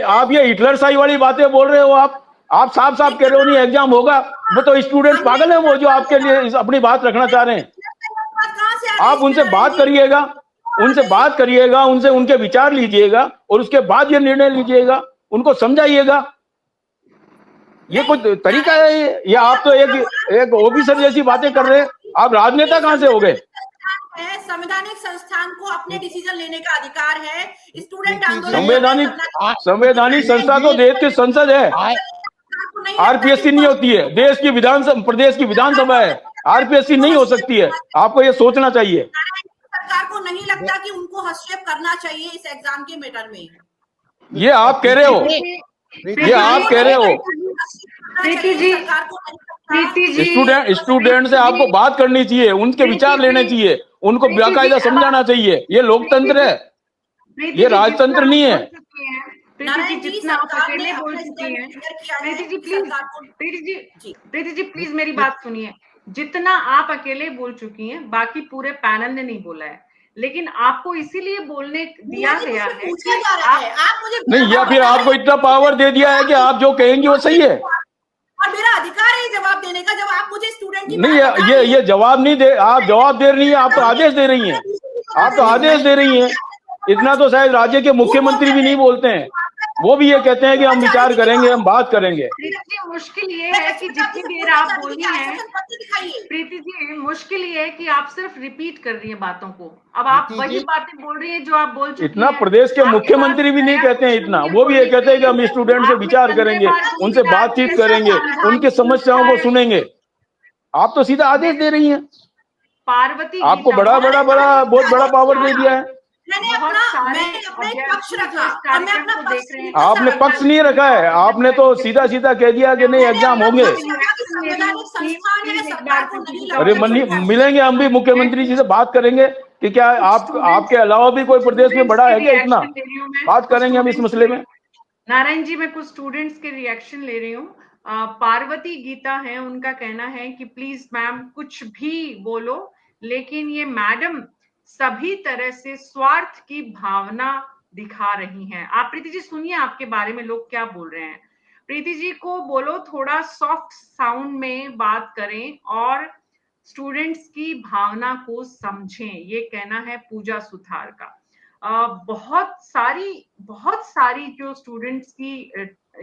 आप ये हिटलरशाही वाली बातें बोल रहे हो। आप साफ कह रहे हो नहीं एग्जाम होगा। वो तो स्टूडेंट पागल है, वो जो आपके लिए अपनी बात रखना चाह रहे हैं। आप उनसे बात करिएगा, उनसे उनके विचार लीजिएगा, और उसके बाद ये निर्णय लीजिएगा, उनको समझाइएगा। ये कोई तरीका है? ये आप तो एक ऑफिसर जैसी बातें कर रहे हैं। आप राजनेता कहां से हो गए? संवैधानिक संस्थान को अपने डिसीजन लेने का अधिकार है। स्टूडेंट आंदोलन संवैधानिक संस्था तो देश की संसद है, आरपीएससी नहीं होती है। प्रदेश की विधानसभा है, आरपीएससी नहीं हो सकती है। आपको ये सोचना चाहिए। सरकार को नहीं लगता कि उनको हस्तक्षेप करना चाहिए इस एग्जाम के मैटर में? ये आप कह रहे हो, स्टूडेंट से आपको बात करनी चाहिए, उनके विचार लेने चाहिए, उनको बाकायदा समझाना चाहिए। ये लोकतंत्र है, ये राजतंत्र नहीं है। प्रीति जी प्लीज मेरी बात सुनिए। जितना आप अकेले बोल चुकी हैं, बाकी पूरे पैनल ने नहीं बोला है, लेकिन आपको इसीलिए बोलने दिया गया है पूछा कि जा रहा है, आप मुझे नहीं, या फिर आपको इतना पावर दे दिया है कि आप जो कहेंगे वो सही है। और मेरा अधिकार है जवाब देने का, जब आप मुझे स्टूडेंट की नहीं, ये जवाब नहीं दे, आप जवाब दे रही हैं, आप तो आदेश दे रही हैं, आप तो आदेश दे रही हैं। इतना तो शायद राज्य के मुख्यमंत्री भी नहीं बोलते हैं, वो भी ये कहते हैं कि हम विचार करेंगे, हम बात करेंगे। प्रीति जी, मुश्किल ये है कि जितनी देर आप बोली हैं, प्रीति जी, मुश्किल ये है कि आप सिर्फ रिपीट कर रही हैं बातों को। अब आप वही बातें बोल रही हैं जो आप बोल चुकी हैं। इतना प्रदेश के मुख्यमंत्री भी नहीं कहते हैं इतना, वो भी ये कहते हैं कि हम स्टूडेंट से विचार करेंगे, उनसे बातचीत करेंगे, उनकी समस्याओं को सुनेंगे। आप तो सीधा आदेश दे रही हैं। पार्वती आपको बहुत बड़ा पावर दे दिया है। मैंने अपना एक पक्ष रखा, और मैं अपना पक्ष देख रहे हैं। आपने पक्ष नहीं रखा है, आपने तो सीधा सीधा कह दिया कि नहीं एग्जाम होंगे। अरे मिलेंगे, हम भी मुख्यमंत्री जी से बात करेंगे कि क्या आपके अलावा भी कोई प्रदेश में बड़ा है क्या इतना, बात करेंगे हम इस मसले में। नारायण जी, मैं कुछ स्टूडेंट्स के रिएक्शन ले रही हूँ। पार्वती गीता है, उनका कहना है कि प्लीज मैम कुछ भी बोलो, लेकिन ये मैडम सभी तरह से स्वार्थ की भावना दिखा रही हैं। आप प्रीति जी सुनिए आपके बारे में लोग क्या बोल रहे हैं। प्रीति जी को बोलो थोड़ा सॉफ्ट साउंड में बात करें और स्टूडेंट्स की भावना को समझें, ये कहना है पूजा सुथार का। बहुत सारी जो स्टूडेंट्स की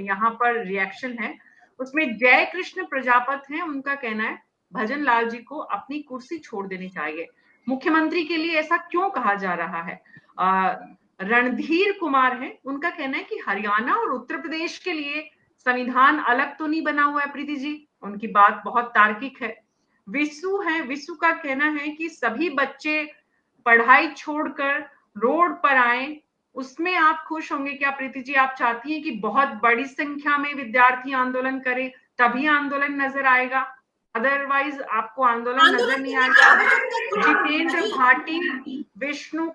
यहाँ पर रिएक्शन है, उसमें जय कृष्ण प्रजापत हैं, उनका कहना है भजन लाल जी को अपनी कुर्सी छोड़ देनी चाहिए। मुख्यमंत्री के लिए ऐसा क्यों कहा जा रहा है? रणधीर कुमार है, उनका कहना है कि हरियाणा और उत्तर प्रदेश के लिए संविधान अलग तो नहीं बना हुआ है प्रीति जी, उनकी बात बहुत तार्किक है। विशु है, विशु का कहना है कि सभी बच्चे पढ़ाई छोड़कर रोड पर आए, उसमें आप खुश होंगे क्या प्रीति जी? आप चाहती हैं कि बहुत बड़ी संख्या में विद्यार्थी आंदोलन करें, तभी आंदोलन नजर आएगा, अदरवाइज आपको आंदोलन नजर नहीं आएगा। जितेंद्र भाटी, विष्णु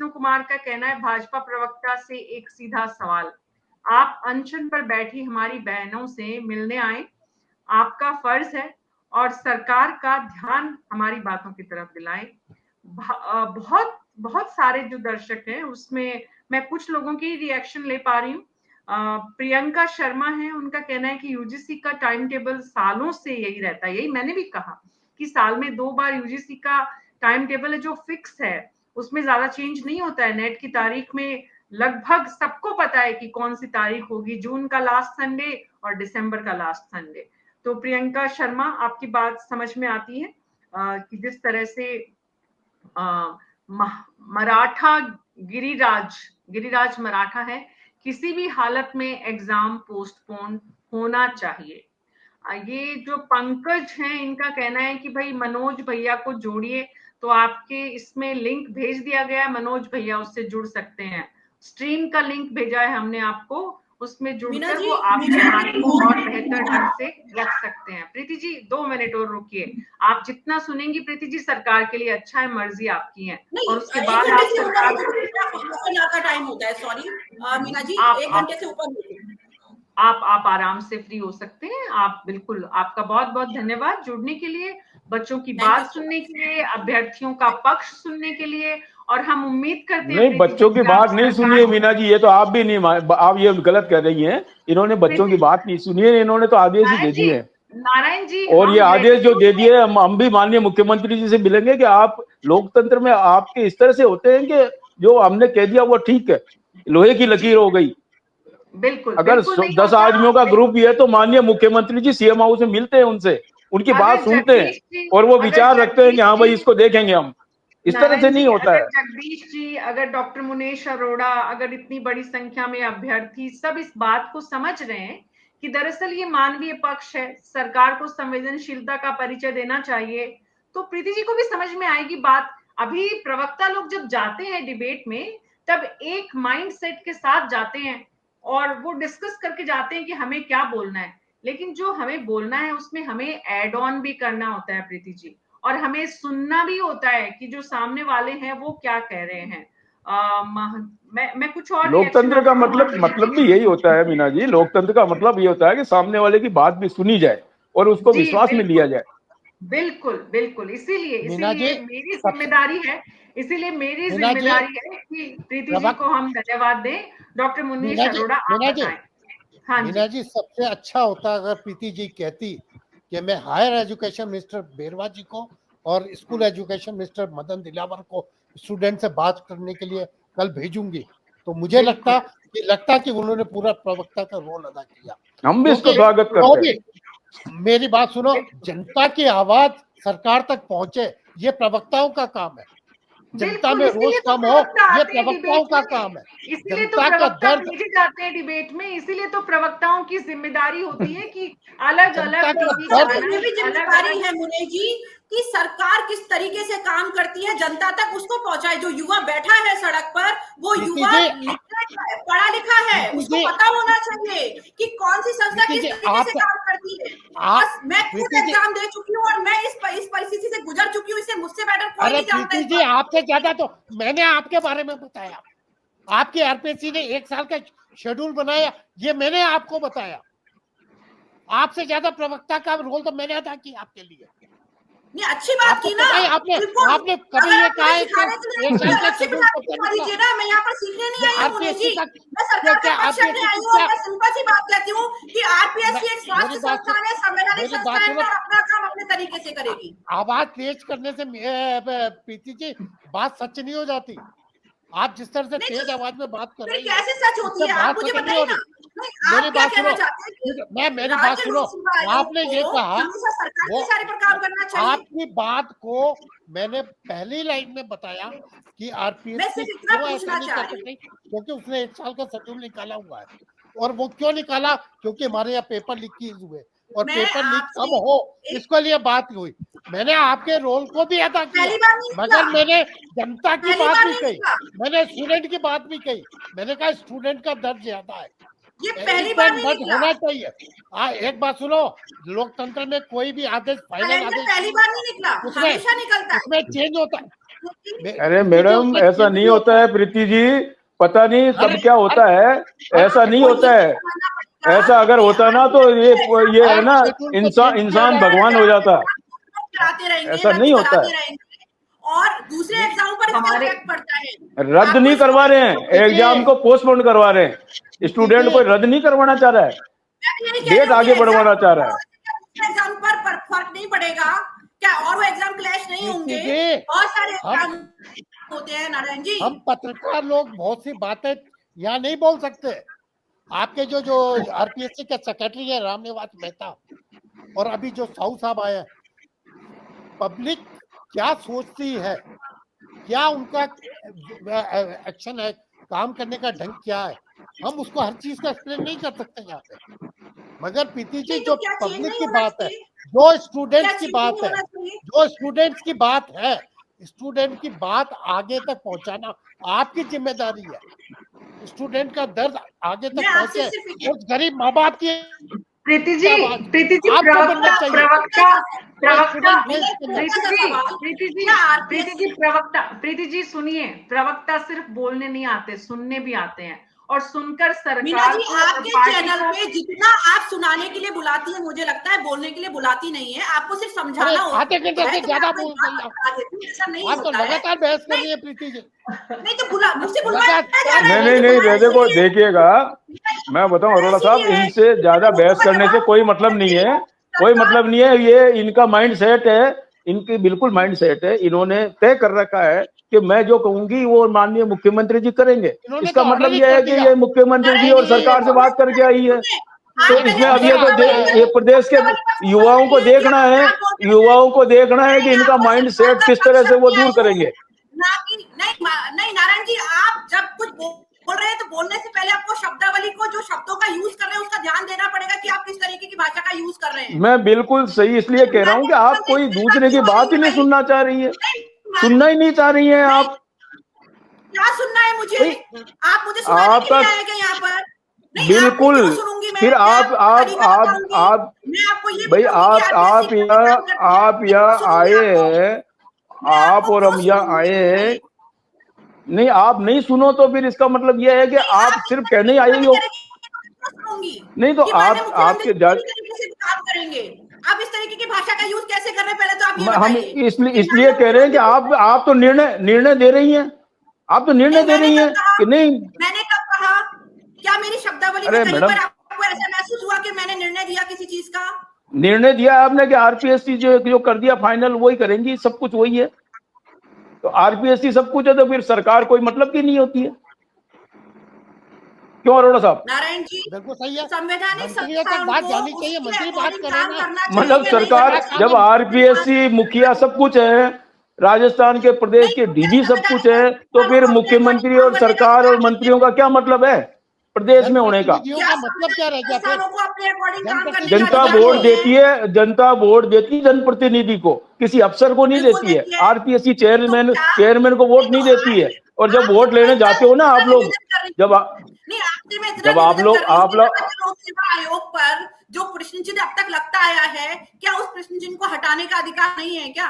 कुमार का कहना है भाजपा प्रवक्ता से एक सीधा सवाल, आप अनशन पर बैठी हमारी बहनों से मिलने आए, आपका फर्ज है और सरकार का ध्यान हमारी बातों की तरफ दिलाएं। बहुत सारे जो दर्शक हैं उसमें मैं कुछ लोगों की रिएक्शन ले पा रही हूँ। प्रियंका शर्मा है, उनका कहना है कि यूजीसी का टाइम टेबल सालों से यही रहता है। यही मैंने भी कहा कि साल में 2 बार यूजीसी का टाइम टेबल है जो फिक्स है, उसमें ज्यादा चेंज नहीं होता है। नेट की तारीख में लगभग सबको पता है कि कौन सी तारीख होगी, जून का लास्ट संडे और दिसंबर का लास्ट संडे। तो प्रियंका शर्मा, आपकी बात समझ में आती है कि जिस तरह से मराठा गिरिराज मराठा है, किसी भी हालत में एग्जाम पोस्टपोन होना चाहिए। ये जो पंकज हैं, इनका कहना है कि भाई मनोज भैया को जोड़िए, तो आपके इसमें लिंक भेज दिया गया है, मनोज भैया उससे जुड़ सकते हैं। स्ट्रीम का लिंक भेजा है हमने आपको, उसमें जुड़कर वो आपके बात को और बेहतर ढंग से रख सकते हैं। प्रीति जी 2 मिनट और रुकिए, आप जितना सुनेंगी प्रीति जी सरकार के लिए अच्छा है, मर्जी आपकी है। और उसके बाद आप सरकार का टाइम होता है, सॉरी मीना जी, 1 घंटे से ऊपर आप आराम से फ्री हो सकते हैं। आप बिल्कुल, आपका बहुत बहुत धन्यवाद जुड़ने के लिए, बच्चों की बात सुनने के लिए, अभ्यर्थियों का पक्ष सुनने के लिए। और हम उम्मीद करते हैं नहीं, बच्चों की बात नहीं सुनी है मीना जी, ये तो आप भी नहीं, आप ये गलत कह रही हैं। इन्होंने बच्चों की बात नहीं सुनी है, इन्होंने तो आदेश ही दे दिए हैं। नारायण जी, और ये आदेश जो दे दिए हम भी माननीय मुख्यमंत्री जी से मिलेंगे कि आप लोकतंत्र में आपके इस तरह से होते हैं कि जो हमने कह दिया वो ठीक है, लोहे की लकीर हो गई। बिल्कुल, अगर 10 आदमियों का ग्रुप भी है तो माननीय मुख्यमंत्री जी सीएम हाउस में मिलते हैं, उनसे उनकी बात सुनते हैं और वो विचार रखते हैं कि हाँ भाई इसको देखेंगे हम। इस तरह से नहीं होता है। जगदीश जी, अगर डॉक्टर मुनेश अरोड़ा, अगर इतनी बड़ी संख्या में अभ्यर्थी सब इस बात को समझ रहे हैं कि दरअसल ये मानवीय पक्ष है, सरकार को संवेदनशीलता का परिचय देना चाहिए, तो प्रीति जी को भी समझ में आएगी बात। अभी प्रवक्ता लोग जब जाते हैं डिबेट में, तब एक माइंड सेट के साथ जाते हैं और वो डिस्कस करके जाते हैं कि हमें क्या बोलना है, लेकिन जो हमें बोलना है उसमें हमें एड ऑन भी करना होता है प्रीति जी, और हमें सुनना भी होता है कि जो सामने वाले हैं वो क्या कह रहे हैं। मैं कुछ और, लोकतंत्र का मतलब भी यही होता है मीना जी, लोकतंत्र का मतलब ये होता है कि सामने वाले की बात भी सुनी जाए और उसको विश्वास में लिया जाए। बिल्कुल, बिल्कुल। इसीलिए मीना जी, इसीलिए मेरी ज़िम्मेदारी है मीना जी, कि प्रीति जी प्रवक को हम धन्यवाद दें। डॉक्टर मुन्नी मीना जी, अरोड़ा आप मीना जी, बताएँ। हाँ मीना जी। जी, सबसे अच्छा होता अगर प्रीति जी कहती कि मैं हायर एजुकेशन मिनिस्टर बेरवा जी को और school education minister Madan Dilawar को स्टूडेंट से बात करने के लिए कल भेजूंगी, तो मुझे बिल्कुल। लगता कि उन्होंने पूरा प्रवक्ता का रोल अदा किया। हम भी इसको क्योंकि स्वागत वो करते भी, हैं। मेरी बात सुनो, जनता की आवाज सरकार तक पहुंचे, ये प्रवक्ताओं का काम है। जनता बिल्कुल, में रोष इसीलिए तो कम हो, प्रवक्ता ये आते हैं प्रवक्ताओं डिबेट का में। काम है। इसीलिए तो जनता का प्रवक्ता दर्द, भेजे जाते हैं डिबेट में, इसीलिए तो प्रवक्ताओं की ज़िम्मेदारी होती है कि जनता अलग-अलग का टीवी प्रवक्ताओं की दर्द, ये भी चैनल जिम्मेदारी अलग-अलग है मुने जी कि सरकार किस तरीके से काम करती है जनता तक उसको पहुंचाए। जो युवा बैठा है सड़क पर, वो प्रीति युवा जी, लिटरेट है, पढ़ा लिखा है, प्रीति उसको जी, पता होना चाहिए कि कौन सी संस्था प्रीति किस जी, तरीके से काम करती है। आप बस मैं खुद प्रीति जी, एग्जाम दे चुकी हूँ और मैं इस परिस्थिति से गुजर चुकी हूँ, इसे मुझसे बेटर कोई अरे नहीं जानता प्रीति इस जी, बारे आपसे में। ज्यादा तो मैंने आपके बारे में बताया। आपके आरपीएससी ने 1 साल का शेड्यूल बनाया, ये मैंने आपको बताया। आपसे ज्यादा प्रवक्ता का रोल तो मैंने अदा किया आपके लिए। नहीं, अच्छी बात आपको की ना। पता है, आपने बिल्कुल। आपने कभी अगर ये आप कहा मुझे है कि सिखाने के लिए 1 साल कोई का अच्छी शेड्यूल बात कब से सिखा निकला? दीजिए ना, मैं यहाँ पर सीखने नहीं आई हूँ मुने आरपीएससी जी। का मैं सरकार क्या का पक्ष रखने आरपीएससी आई की हूँ और क्या? मैं सिंपल सी बात कहती हूँ कि आरपीएससी एक स्वास्थ्य संस्थान है, संवैधानिक मेरी संस्था बात है सुनो, और अपना काम अपने तरीके से करेगी। आवाज तेज करने से प्रीति जी बात सच नहीं हो जाती। आप जिस तरह से नहीं तेज तो आवाज में बात कर फिर रही है, कैसे सच होती उससे है, आप बात मुझे सच नहीं हो बताइए रही। ना। नहीं, मेरी आप क्या बात कहना सुनो, चाहते हैं कि मेरी बात राज्य सुनो, लोक सेवा आयोग आपने ये को कहा, हमेशा सरकार वो के इशारे पर काम करना चाहिए? आपकी बात को मैंने पहली लाइन में बताया कि मैं आरपीएससी सिर्फ इतना क्यों ऐसा पूछना नहीं चाह कर रही हूँ। सकती, क्योंकि उसने 1 साल का शेड्यूल निकाला हुआ है। और वो क्यों निकाला? क्योंकि हमारे यहाँ पेपर लीक की हुए, और मैं पेपर लीक कब आपसे हो, एक इसके लिए बात हुई। मैंने आपके रोल को भी अदा किया, पहली बार नहीं निकला, मगर मैंने जनता की पहली बात बार भी नहीं कही, निकला, मैंने स्टूडेंट की बात भी कही। मैंने कहा स्टूडेंट का दर्द ज्यादा है, ये पहली इफ बार एंड नहीं बट निकला। होना चाहिए। एक बात सुनो, लोकतंत्र में कोई भी आदेश फाइनल कैलेंडर आदेश पहली नहीं बार होता, नहीं निकला, उसमें हमेशा निकलता उसमें है। चेंज होता है। क्योंकि अरे प्रीति जी, मैडम, उसमें ऐसा चेंज नहीं भी होता होता है प्रीति जी, पता नहीं है। कब क्या होता है। हर ऐसा नहीं वो होता ये है। समझना पड़ेगा ऐसा अगर कि होता ना तो आरपीएससी एग्जाम ये है हर ना, शेड्यूल को इंसान चेंज किया इंसान जाता है। भगवान हो जाता। कराते रहेंगे, ऐसा रद्द नहीं होता कराते है। रहेंगे और दूसरे एग्जाम पर इसका हमारे इफेक्ट पड़ता है। रद्द आपको नहीं इसका करवा रहे हैं, प्रीति एग्जाम जी, को पोस्टपोन करवा रहे हैं। प्रीति स्टूडेंट जी, को रद्द नहीं करवाना चाह रहा है, मैं भी यही कह रही डेट हूँ कि आगे एग्जाम बढ़वाना चाह रहा है। एग्जाम पर फर्क नहीं पड़ेगा क्या? और वो एग्जाम क्लैश नहीं प्रीति होंगे? जी, बहुत सारे हम एग्जाम होते हैं नारायण जी। हम पत्रकार लोग बहुत सी बातें यहाँ नहीं बोल सकते। आपके जो आरपीएससी के सेक्रेटरी है रामनिवास मेहता, और अभी जो साहू साहब आए हैं, पब्लिक क्या सोचती है, क्या उनका एक्शन है, काम करने का ढंग क्या है, हम उसको हर चीज का एक्सप्लेन नहीं कर सकते यहाँ पे। मगर प्रीति जी, नहीं तो जो क्या चेंज पब्लिक नहीं की होना बात है, चाहिए? जो क्या स्टूडेंट्स की चेंज बात नहीं है, होना चाहिए? जो स्टूडेंट्स की बात है, स्टूडेंट की बात आगे तक पहुंचाना आपकी जिम्मेदारी है। स्टूडेंट का दर्द आगे मैं तक आपसे पहुंचे, सिर्फ उस गरीब माँ बाप की प्रीति आवाज जी आपको बनना प्रवक्ता चाहिए। प्रवक्ता जो प्रवक्ता स्टूडेंट मेरा फेस एक कर रहे हैं। छोटा सा सवाल, क्या प्रीति आरपीएस जी प्रीति जी सुनिए, प्रवक्ता सिर्फ बोलने नहीं आते, सुनने भी आते हैं और सुनकर मीना सरकार जी, को और आपके पार्टी चैनल को। पे जितना आप सुनाने के लिए बुलाती है, मुझे लगता है बोलने के लिए बुलाती नहीं है। आपको सिर्फ अरे समझाना आधे होता घंटे है। से तो मैं ज्यादा आपको एक बोल बात गई आप। बता देती हूँ, ऐसा नहीं आप तो होता है। लगातार बहस कर नहीं, रही है प्रीति जी, नहीं तो मुझसे बुलवाया जा लगातार रहा है, नहीं नहीं बहस मुझसे नहीं, कर बुलवाया देखो रही है। देखिएगा, मैं बताऊं अरोड़ा साहब, इसीलिए है इनसे ज्यादा मुद्दों बहस का करने से जवाब कोई मतलब नहीं है। कोई सरकार मतलब नहीं है। ये इनका माइंड सेट है, इनकी बिल्कुल माइंड सेट है। इन्होंने तय कर रखा है कि मैं जो कहूंगी वो माननीय मुख्यमंत्री जी करेंगे। इन्होंने इसका तो ऑर्डर मतलब ही यह कर है कि दिया। ये मुख्यमंत्री जी नारायण और जी, नहीं, सरकार से बात करके आई है। सुनिए, तो आप पहले इसमें अब मुझे ये तो सवाल ये ये प्रदेश के वाली बात युवाओं को समझाइए कि देखना आप है, क्या बोल रहे हैं। युवाओं को देखना है कि नहीं, इनका आपको माइंड सरकार सेट का किस तरह पक्ष से वो रखने दूर आई हूँ, करेंगे। ना कि नहीं नारायण जी, आप जब कुछ बोल रहे हैं तो बोलने से पहले आपको शब्दावली को, जो शब्दों का यूज कर रहे हैं, उसका ध्यान देना पड़ेगा कि आप किस तरीके की भाषा का यूज कर रहे हैं। मैं बिल्कुल सही इसलिए कह रहा हूं कि आप कोई दूसरे की बात ही नहीं सुनना चाह रही है, सुनना ही नहीं चाह रही हैं नहीं, आप। क्या सुनना है मुझे? भाई आप मुझे सुनाने के आपका लिए आए क्या यहाँ पर? नहीं, आपको बिल्कुल, क्यों सुनूंगी मैं? फिर मैं आपको तरीका बताऊंगी। आप मैं आपको ये भाई बताऊंगी कि आरपीएससी कैसे काम करती है। आप मैं क्यों यहाँ सुनूंगी आए आपको? हैं, मैं आप आपको और क्यों हम यहाँ सुनूंगी? आए हैं। नहीं, आप नहीं सुनो तो फिर इसका मतलब यह है कि नहीं, आप आप इस सिर्फ कहने तरीके ही की आई बातें हो। करेंगे तो मैं क्यों सुनूंगी नहीं तो कि माननीय आप मुख्यमंत्री आपके पूरी तरीके से काम करेंगे। आप इस तरीके की भाषा का यूज कैसे कर रहे हैं, पहले तो आप ये हम बताइए। इसलिए कह रहे हैं कि आप तो निर्णय दे रही हैं, आप तो निर्णय दे रही हैं कि नहीं। मैंने कब कहा? क्या मेरी शब्दावली में अरे कहीं मैडम, पर आपको ऐसा महसूस हुआ कि मैंने निर्णय दिया किसी चीज का? निर्णय दिया आपने कि आरपीएससी जो कर दिया फाइनल वही करेंगी, सब कुछ वही है। तो आरपीएससी सब कुछ है तो फिर सरकार कोई मतलब की नहीं होती है, क्यों अरोड़ा साहब? नारायण जी, बिल्कुल सही है। संवैधानिक मंत्रियों तक संस्थाओं बात को जानी चाहिए, उसके मंत्री बात according करें काम ना। करना चाहिए मतलब या नहीं सरकार करना जब चाहिए? आरपीएससी मुखिया सब कुछ है, राजस्थान के प्रदेश के डीजी सब कुछ है, तो फिर मुख्यमंत्री और सरकार और मंत्रियों का क्या मतलब है प्रदेश में होने का? जनप्रतिनिधियों का मतलब क्या रह गया फिर? संस्थानों को अपने अकॉर्डिंग काम करने का जनता अधिकार वोट नहीं है। देती है, जनता वोट देती है जनप्रतिनिधि को, किसी अफसर को नहीं बिल्कुल देती है। देती है। आरपीएससी तो चेयरमैन को वोट नहीं देती है। और जब वोट लेने जाते हो ना आप लोग, जब जब आप लोग लोक सेवा आयोग पर जो प्रश्न चिन्ह अब तक लगता आया है, क्या उस प्रश्न चिन्ह को हटाने का अधिकार नहीं है क्या?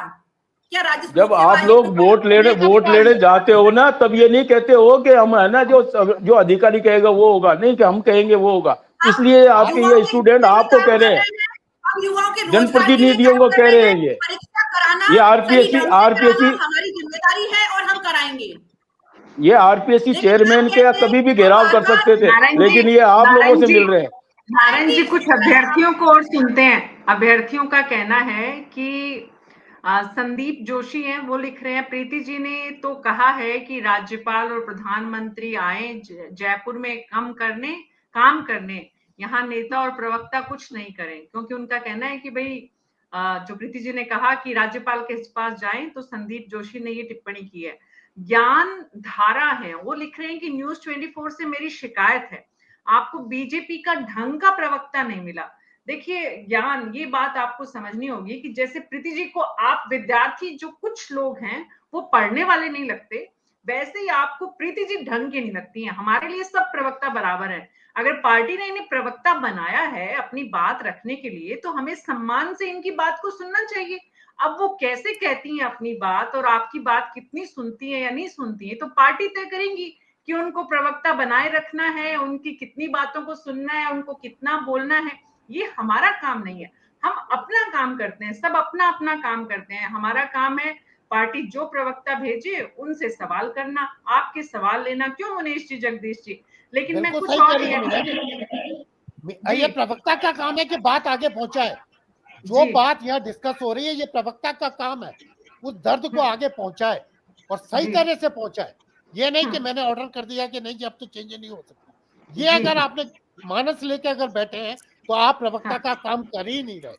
क्या राज्य जब आप लोग वोट लेने जाते हो ना, तब ये नहीं कहते हो कि हम है ना जो अधिकारी कहेगा वो होगा, नहीं कि हम कहेंगे वो होगा। इसलिए आपके ये स्टूडेंट आपको कह रहे हैं, युवाओं के जनप्रतिनिधियों को कह रहे हैं परीक्षा कराना ये आरपीएससी हमारी जिम्मेदारी है और हम कराएंगे। ये आरपीएससी चेयरमैन के कभी भी घेराव कर सकते थे, लेकिन ये आप लोगों से मिल रहे हैं। नारायण जी, कुछ अभ्यर्थियों को और सुनते हैं। अभ्यर्थियों का कहना है कि संदीप जोशी हैं, वो लिख रहे हैं, प्रीति जी ने तो कहा है कि राज्यपाल और प्रधानमंत्री आए जयपुर में काम करने, यहाँ नेता और प्रवक्ता कुछ नहीं करें, क्योंकि उनका कहना है कि भाई जो प्रीति जी ने कहा कि राज्यपाल के पास जाएं, तो संदीप जोशी ने ये टिप्पणी की है। ज्ञान धारा है, वो लिख रहे हैं कि न्यूज 24 से मेरी शिकायत है, आपको बीजेपी का ढंग का प्रवक्ता नहीं मिला। देखिए ज्ञान, ये बात आपको समझनी होगी कि जैसे प्रीति जी को आप विद्यार्थी जो कुछ लोग हैं वो पढ़ने वाले नहीं लगते, वैसे ही आपको प्रीति जी ढंग की नहीं लगती हैं। हमारे लिए सब प्रवक्ता बराबर है। अगर पार्टी ने इन्हें प्रवक्ता बनाया है अपनी बात रखने के लिए, तो हमें सम्मान से इनकी बात को सुनना चाहिए। अब वो कैसे कहती हैं अपनी बात और आपकी बात कितनी सुनती है या नहीं सुनती है, तो पार्टी तय करेंगी कि उनको प्रवक्ता बनाए रखना है, उनकी कितनी बातों को सुनना है, उनको कितना बोलना है। ये हमारा काम नहीं है, हम अपना काम करते हैं, सब अपना अपना काम करते हैं। हमारा काम है पार्टी जो प्रवक्ता भेजे उनसे सवाल करना, आपके सवाल लेना क्यों मुनीश जी, जगदीश जी। लेकिन मैं कुछ और ये प्रवक्ता का काम है कि बात आगे पहुंचाए। जो बात यहाँ डिस्कस हो रही है ये प्रवक्ता का काम है, उस दर्द को आगे पहुंचाए और सही तरह से पहुंचाए। ये नहीं कि मैंने ऑर्डर कर दिया कि नहीं जी अब तो चेंज नहीं हो सकता। ये अगर आपने मानस लेके अगर बैठे हैं तो आप प्रवक्ता का काम कर ही नहीं रहे।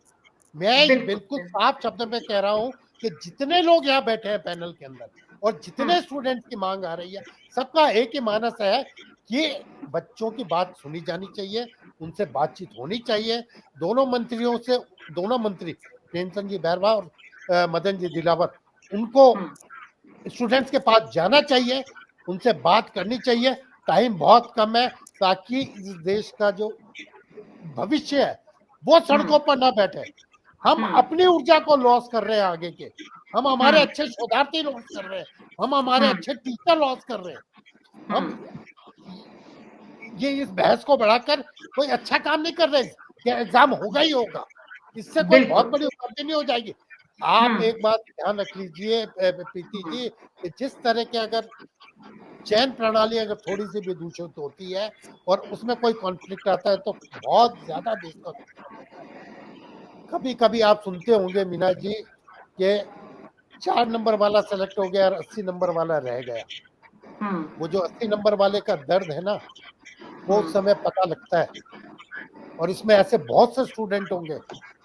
मैं बिल्कुल साफ शब्द में कह रहा हूँ कि जितने लोग यहाँ बैठे हैं पैनल के अंदर और जितने स्टूडेंट्स की मांग आ रही है, सबका एक ही मानस है कि बच्चों की बात सुनी जानी चाहिए, उनसे बातचीत होनी चाहिए। दोनों मंत्रियों से, दोनों मंत्री प्रेमचंद जी बैरवा और मदन जी दिलावर, उनको स्टूडेंट्स के पास जाना चाहिए, उनसे बात करनी चाहिए। टाइम बहुत कम है ताकि इस देश का जो भविष्य है वो सड़कों पर ना बैठे। हम अपनी ऊर्जा को लॉस कर रहे हैं आगे के, हम हमारे अच्छे शोधार्थी लॉस कर रहे हैं, हम हमारे अच्छे टीचर लॉस कर रहे हैं। हम ये इस बहस को बढ़ाकर कोई अच्छा काम नहीं कर रहे कि एग्जाम होगा ही होगा, इससे कोई बहुत बड़ी उपलब्धि नहीं हो जाएगी। आप एक बात ध्यान रख लीजिए प्रीति जी, कि जिस तरह के अगर चयन प्रणाली अगर थोड़ी सी भी दूषित होती है और उसमें कोई कॉन्फ्लिक्ट आता है तो बहुत ज्यादा दिक्कत होती है। कभी कभी आप सुनते होंगे मीना जी कि 4 नंबर वाला सेलेक्ट हो गया और 80 नंबर वाला रह गया। वो जो 80 नंबर वाले का दर्द है ना, वो उस समय पता लगता है। और इसमें ऐसे बहुत से स्टूडेंट होंगे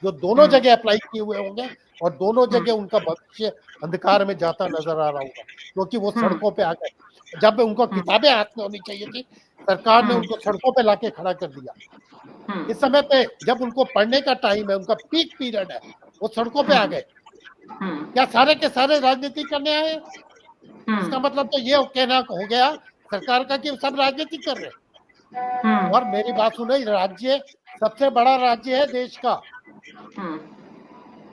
जो दोनों जगह अप्लाई किए हुए होंगे और दोनों जगह उनका भविष्य अंधकार में जाता नजर आ रहा होगा, क्योंकि वो सड़कों पे आ गए। जब उनको किताबें हाथ में होनी चाहिए थी, सरकार ने उनको सड़कों पे लाके खड़ा कर दिया। इस समय पे जब उनको पढ़ने का टाइम है, उनका पीक पीरियड है, वो सड़कों पे आ गए। क्या सारे के सारे राजनीति करने आए? इसका मतलब तो ये कहना हो गया सरकार का कि सब राजनीति कर रहे। और मेरी बात सुनो, राज्य सबसे बड़ा राज्य है देश का।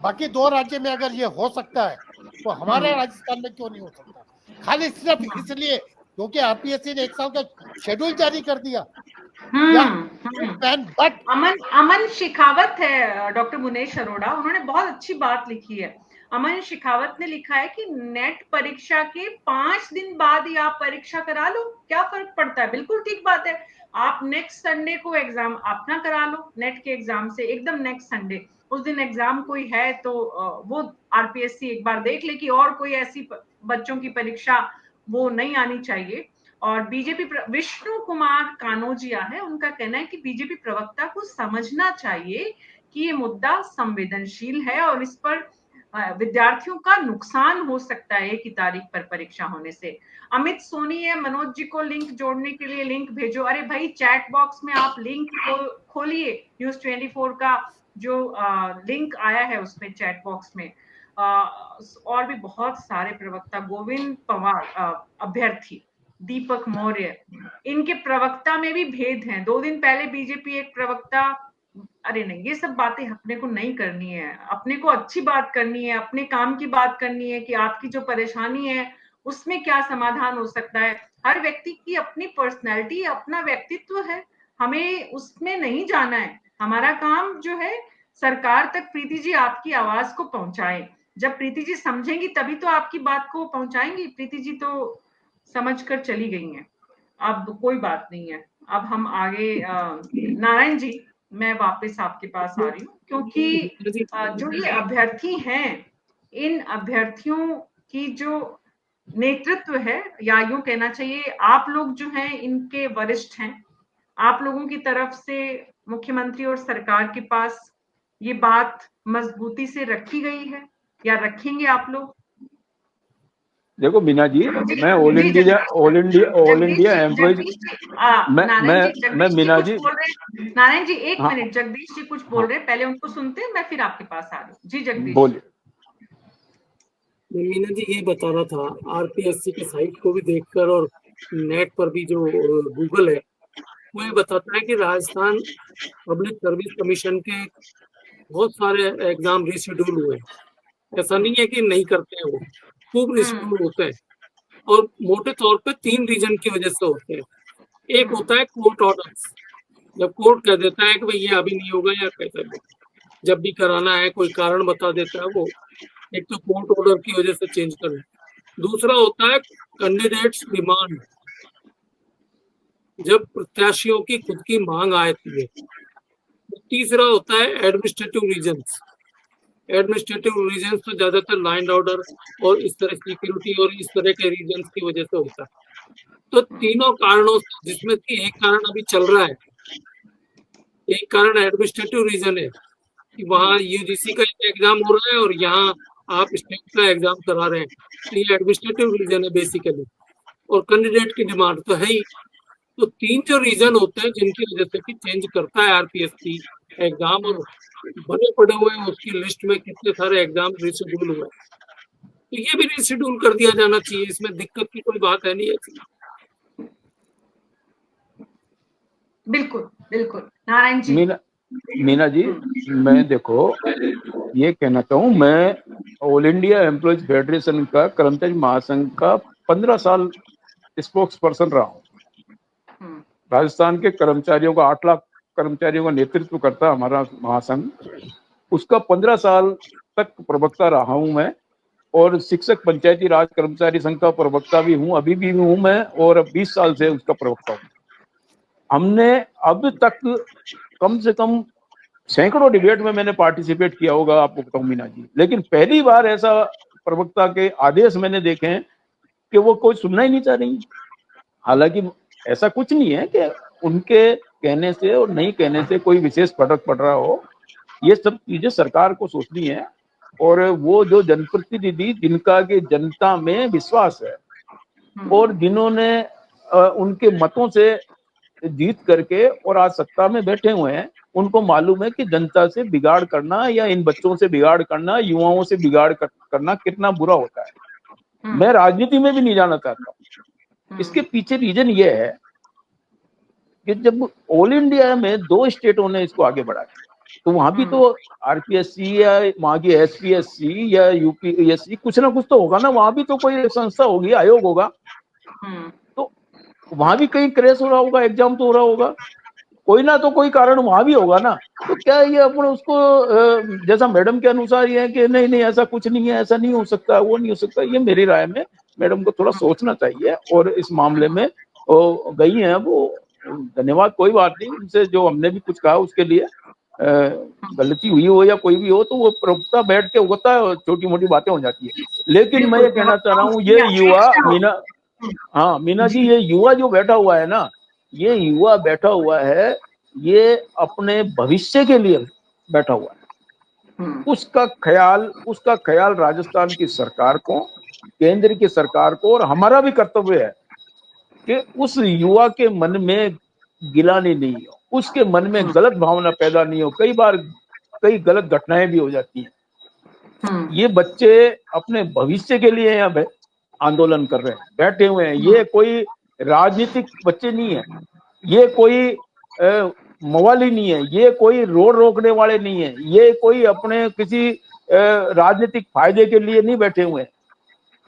बाकी 2 राज्य में अगर ये हो सकता है तो हमारे राजस्थान में क्यों नहीं हो सकता? खाली सिर्फ इसलिए क्योंकि आरपीएससी ने 1 साल का शेड्यूल जारी कर दिया। बट अमन शेखावत है, डॉक्टर मुनेश अरोड़ा, उन्होंने बहुत अच्छी बात लिखी है। अमन शेखावत ने लिखा है कि नेट परीक्षा के 5 दिन बाद ही आप परीक्षा करा लो, क्या फर्क पड़ता है। बिल्कुल ठीक बात है, आप नेक्स्ट संडे को एग्जाम अपना करा लो, नेट के एग्जाम से एकदम नेक्स्ट संडे, उस दिन एग्जाम कोई है तो वो आरपीएससी एक बार देख ले कि और कोई ऐसी बच्चों की परीक्षा वो नहीं आनी चाहिए। और बीजेपी विष्णु कुमार कानोजिया है, उनका कहना है कि बीजेपी प्रवक्ता को समझना चाहिए कि ये मुद्दा संवेदनशील है और इस पर विद्यार्थियों का नुकसान हो सकता है की तारीख पर परीक्षा होने से। अमित सोनी है, मनोज जी को लिंक जोड़ने के लिए लिंक भेजो। अरे भाई चैट बॉक्स में आप लिंक खोलिए, न्यूज 24 का जो लिंक आया है उसमें चैट बॉक्स में और भी बहुत सारे प्रवक्ता, गोविंद पवार अभ्यर्थी, दीपक मौर्य, इनके प्रवक्ता में भी भेद हैं। 2 दिन पहले बीजेपी एक प्रवक्ता, अरे नहीं, ये सब बातें अपने को नहीं करनी है, अपने को अच्छी बात करनी है, अपने काम की बात करनी है कि आपकी जो परेशानी है उसमें क्या समाधान हो सकता है। हर व्यक्ति की अपनी पर्सनैलिटी, अपना व्यक्तित्व है, हमें उसमें नहीं जाना है। हमारा काम जो है सरकार तक प्रीति जी आपकी आवाज को पहुंचाए। जब प्रीति जी समझेंगी तभी तो आपकी बात को पहुंचाएंगी। प्रीति जी तो समझ कर चली गई हैं, अब कोई बात नहीं है। अब हम आगे नारायण जी, मैं वापस आपके पास आ रही हूँ, क्योंकि जो ये अभ्यर्थी हैं, इन अभ्यर्थियों की जो नेतृत्व है, या यूं कहना चाहिए आप लोग जो हैं इनके वरिष्ठ हैं, आप लोगों की तरफ से मुख्यमंत्री और सरकार के पास ये बात मजबूती से रखी गई है या रखेंगे आप लोग? देखो मीना जी, मैं ऑल इंडिया एम्प्लॉइज, मैं मीना जी, नारायण जी एक मिनट, जगदीश जी कुछ बोल रहे हैं, पहले उनको सुनते हैं, मैं फिर आपके पास आ रही हूँ। जी जगदीश बोलिए। मीना जी ये बता रहा था, आरपीएससी के साइट को भी देखकर और नेट पर भी जो गूगल है वो ये बताता है कि राजस्थान पब्लिक सर्विस कमीशन के बहुत सारे एग्जाम रिशेड्यूल हुए। ऐसा नहीं है कि नहीं करते हैं, वो खूब रिशेड्यूल होते हैं और मोटे तौर पे 3 रीजन की वजह से होते हैं। एक होता है कोर्ट ऑर्डर्स, जब कोर्ट कह देता है कि भाई ये अभी नहीं होगा या कैसे भी, जब भी कराना है कोई कारण बता देता है वो, एक तो कोर्ट ऑर्डर की वजह से चेंज करना। दूसरा होता है कैंडिडेट्स डिमांड, जब प्रत्याशियों की खुद की मांग आती है। तीसरा होता है एडमिनिस्ट्रेटिव रीजंस। एडमिनिस्ट्रेटिव रीजंस तो ज्यादातर लैंड ऑर्डर और इस तरह सिक्योरिटी और इस तरह के रीजंस की वजह से होता है। तो तीनों कारणों से, जिसमें कि एक कारण अभी चल रहा है, एक कारण एडमिनिस्ट्रेटिव रीजन है कि वहाँ यूजीसी का एग्जाम हो रहा है और यहाँ आप स्टेट का एग्जाम करा रहे हैं, तो ये एडमिनिस्ट्रेटिव रीजन है बेसिकली, और कैंडिडेट की डिमांड तो है ही। तो 3 जो रीजन होते हैं जिनकी वजह से कि चेंज करता है आरपीएससी एग्जाम, और बने पड़े हुए हैं उसकी लिस्ट में कितने सारे एग्जाम रिशेड्यूल हुए, तो ये भी रिशेड्यूल कर दिया जाना चाहिए, इसमें दिक्कत की कोई बात है नहीं ऐसी। बिल्कुल बिल्कुल। नारायण जी। मीना जी, मैं देखो ये कहना चाहूँ, मैं ऑल इंडिया एम्प्लॉयज फेडरेशन का कर्मचारी महासंघ का 15 साल स्पोक्स पर्सन रहा हूँ। राजस्थान के कर्मचारियों का 8 लाख कर्मचारियों का नेतृत्व करता हमारा महासंघ, उसका 15 साल तक प्रवक्ता रहा हूं मैं, और शिक्षक पंचायती राज कर्मचारी संघ का प्रवक्ता भी हूं, अभी भी हूं मैं, और 20 साल से उसका प्रवक्ता हूं। हमने अब तक कम से कम सैकड़ों डिबेट में मैंने पार्टिसिपेट किया होगा, आपको बताऊं मीना जी, लेकिन पहली बार ऐसा प्रवक्ता के आदेश मैंने देखे हैं कि वो कोई सुनना ही नहीं चाह रही। हालांकि ऐसा कुछ नहीं है कि उनके कहने से और नहीं कहने से कोई विशेष फर्क पड़ रहा हो, ये सब चीजें सरकार को सोचनी है, और वो जो जनप्रतिनिधि जिनका कि जनता में विश्वास है और जिन्होंने उनके मतों से जीत करके और आज सत्ता में बैठे हुए हैं, उनको मालूम है कि जनता से बिगाड़ करना या इन बच्चों से बिगाड़ करना, युवाओं से बिगाड़ करना कितना बुरा होता है। मैं राजनीति में भी नहीं जाना चाहता। इसके पीछे रीजन ये है कि जब ऑल इंडिया में 2 स्टेटों ने इसको आगे बढ़ाया, तो वहां भी तो आरपीएससी या वहां की एसपीएससी या यूपीएससी कुछ ना कुछ तो होगा ना, वहां भी तो कोई संस्था होगी, आयोग होगा, तो वहां भी कहीं क्रैश हो रहा होगा, एग्जाम तो हो रहा होगा। कोई ना तो कोई कारण वहां भी होगा ना। तो क्या ये अपन उसको जैसा मैडम के अनुसार ये है कि नहीं नहीं ऐसा कुछ नहीं है, ऐसा नहीं हो सकता, वो नहीं हो सकता, ये मेरी राय में मैडम को थोड़ा सोचना चाहिए। और इस मामले में वो गई हैं, वो धन्यवाद, कोई बात नहीं, उनसे जो हमने भी कुछ कहा उसके लिए गलती हुई हो या कोई भी हो तो वो प्रवक्ता बैठ के होता है, छोटी मोटी बातें हो जाती है। लेकिन मैं ये कहना चाह रहा हूँ, ये युवा मीना, हाँ मीना जी, ये युवा जो बैठा हुआ है ना, ये युवा बैठा हुआ है, ये अपने भविष्य के लिए बैठा हुआ है। उसका ख्याल राजस्थान की सरकार को, केंद्र की सरकार को, और हमारा भी कर्तव्य है कि उस युवा के मन में गिलानी नहीं हो, उसके मन में गलत भावना पैदा नहीं हो। कई बार कई गलत घटनाएं भी हो जाती हैं। ये बच्चे अपने भविष्य के लिए यहाँ आंदोलन कर रहे हैं, बैठे हुए हैं। ये कोई राजनीतिक बच्चे नहीं है, ये कोई मवाली नहीं है, ये कोई रोड रोकने वाले नहीं है, ये कोई अपने किसी राजनीतिक फायदे के लिए नहीं बैठे हुए हैं।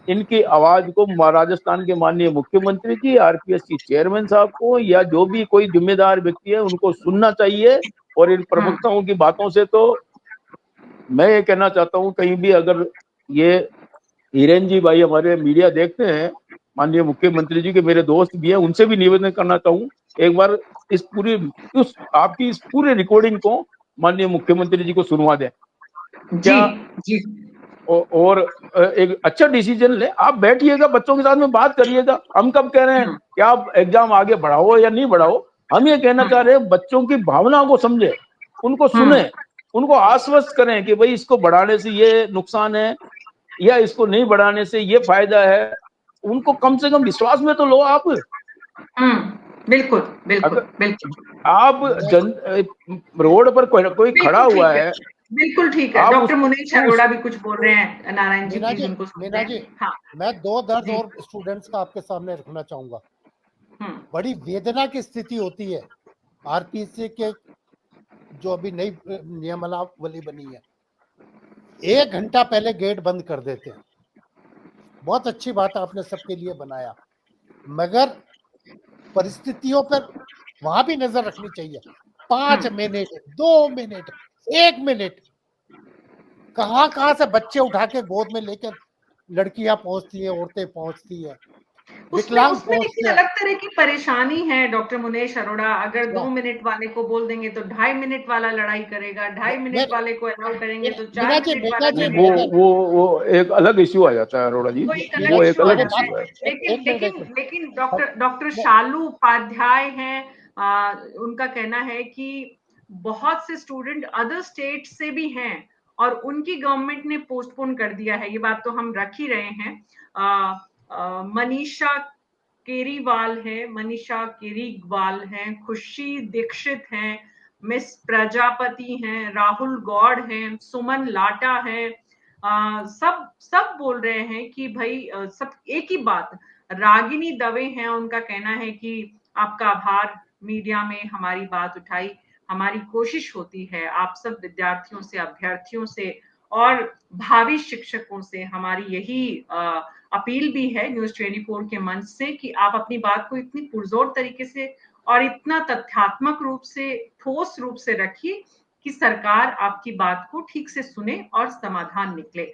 इनकी आवाज को राजस्थान के माननीय मुख्यमंत्री जी, आरपीएससी चेयरमैन साहब को, या जो भी कोई जिम्मेदार व्यक्ति है उनको सुनना चाहिए। और इन प्रवक्ताओं की बातों से तो मैं ये कहना चाहता हूँ, कहीं भी अगर ये हिरेन जी भाई हमारे मीडिया देखते हैं, माननीय मुख्यमंत्री जी के मेरे दोस्त भी हैं, उनसे भी निवेदन करना चाहूँ, एक बार आपकी इस पूरे रिकॉर्डिंग को माननीय मुख्यमंत्री जी को सुनवा दें। क्या जी और एक अच्छा डिसीजन ले, आप बैठिएगा, बच्चों के साथ में बात करिएगा। हम कब कह रहे हैं कि आप एग्जाम आगे बढ़ाओ या नहीं बढ़ाओ, हम ये कहना चाह रहे हैं बच्चों की भावनाओं को समझे, उनको सुने, उनको आश्वस्त करें कि भाई इसको बढ़ाने से ये नुकसान है या इसको नहीं बढ़ाने से ये फायदा है। उनको कम से कम विश्वास में तो लो आप। बिल्कुल बिल्कुल बिल्कुल। आप रोड पर कोई खड़ा हुआ है, बिल्कुल ठीक है। डॉक्टर मुनीश अरोड़ा भी कुछ बोल रहे हैं, नारायण जी प्लीज उनको सुनते हैं। हाँ, मैं दो दर्द और स्टूडेंट्स का आपके सामने रखना चाहूंगा। बड़ी वेदना की स्थिति होती है आरपीसी के जो अभी नई नियमावली बनी है, 1 घंटा पहले गेट बंद कर देते हैं। बहुत अच्छी बात आपने सबके लिए बनाया, मगर परिस्थितियों पर वहां भी नजर रखनी चाहिए। 5 मिनट, 2 मिनट, 1 मिनट, कहां से बच्चे उठा के गोद में लेकर लड़कियां पहुंचती है, औरतें पहुंचती है, विकलांग उसमें अलग तरह की परेशानी है। डॉक्टर मुनीश अरोड़ा, अगर 2 मिनट वाले को बोल देंगे तो 2.5 मिनट वाला लड़ाई करेगा, 2.5 मिनट वाले को अलाउ करेंगे तो 4 मिनट वाला करेगा। वो एक अलग इश्यू आ जाता है अरोड़ा जी, वो एक अलग इश्यू है। लेकिन डॉक्टर शालू उपाध्याय हैं, उनका कहना है कि बहुत से स्टूडेंट अदर स्टेट से भी हैं और उनकी गवर्नमेंट ने पोस्टपोन कर दिया है। ये बात तो हम रख ही रहे हैं। मनीषा केरीवाल हैं, खुशी दीक्षित हैं, मिस प्रजापति हैं, राहुल गौड़ हैं, सुमन लाटा हैं, सब बोल रहे हैं कि भाई सब एक ही बात। रागिनी दवे हैं, उनका कहना है कि आपका आभार, मीडिया में हमारी बात उठाई, हमारी कोशिश होती है आप सब विद्यार्थियों से, अभ्यर्थियों से और भावी शिक्षकों से हमारी यही अपील भी है न्यूज़ 24 के मंच से कि आप अपनी बात को इतनी पुरजोर तरीके से और इतना तथ्यात्मक रूप से, ठोस रूप से रखिए कि सरकार आपकी बात को ठीक से सुने और समाधान निकले।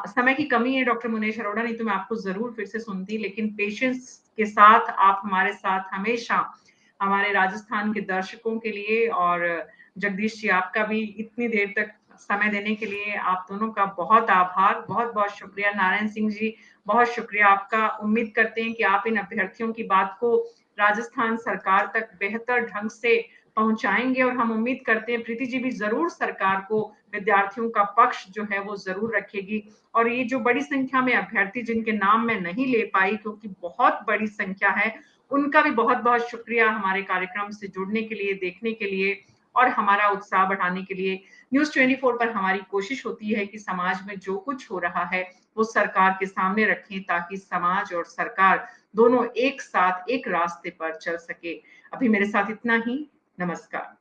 समय की कमी है डॉक्टर मुनीश अरोड़ा, नहीं तो मैं आपको जरूर फिर से सुनती, लेकिन पेशेंस के साथ आप हमारे साथ हमेशा, हमारे राजस्थान के दर्शकों के लिए, और जगदीश जी आपका भी इतनी देर तक समय देने के लिए आप दोनों का बहुत आभार, बहुत बहुत शुक्रिया। नारायण सिंह जी, बहुत शुक्रिया आपका। उम्मीद करते हैं कि आप इन अभ्यर्थियों की बात को राजस्थान सरकार तक बेहतर ढंग से पहुंचाएंगे और हम उम्मीद करते हैं प्रीति जी भी जरूर सरकार को विद्यार्थियों का पक्ष जो है वो जरूर रखेगी। और ये जो बड़ी संख्या में अभ्यर्थी जिनके नाम मैं नहीं ले पाई क्योंकि बहुत बड़ी संख्या है, उनका भी बहुत बहुत शुक्रिया हमारे कार्यक्रम से जुड़ने के लिए, देखने के लिए और हमारा उत्साह बढ़ाने के लिए। न्यूज़ 24 पर हमारी कोशिश होती है कि समाज में जो कुछ हो रहा है वो सरकार के सामने रखें ताकि समाज और सरकार दोनों एक साथ एक रास्ते पर चल सके। अभी मेरे साथ इतना ही। नमस्कार।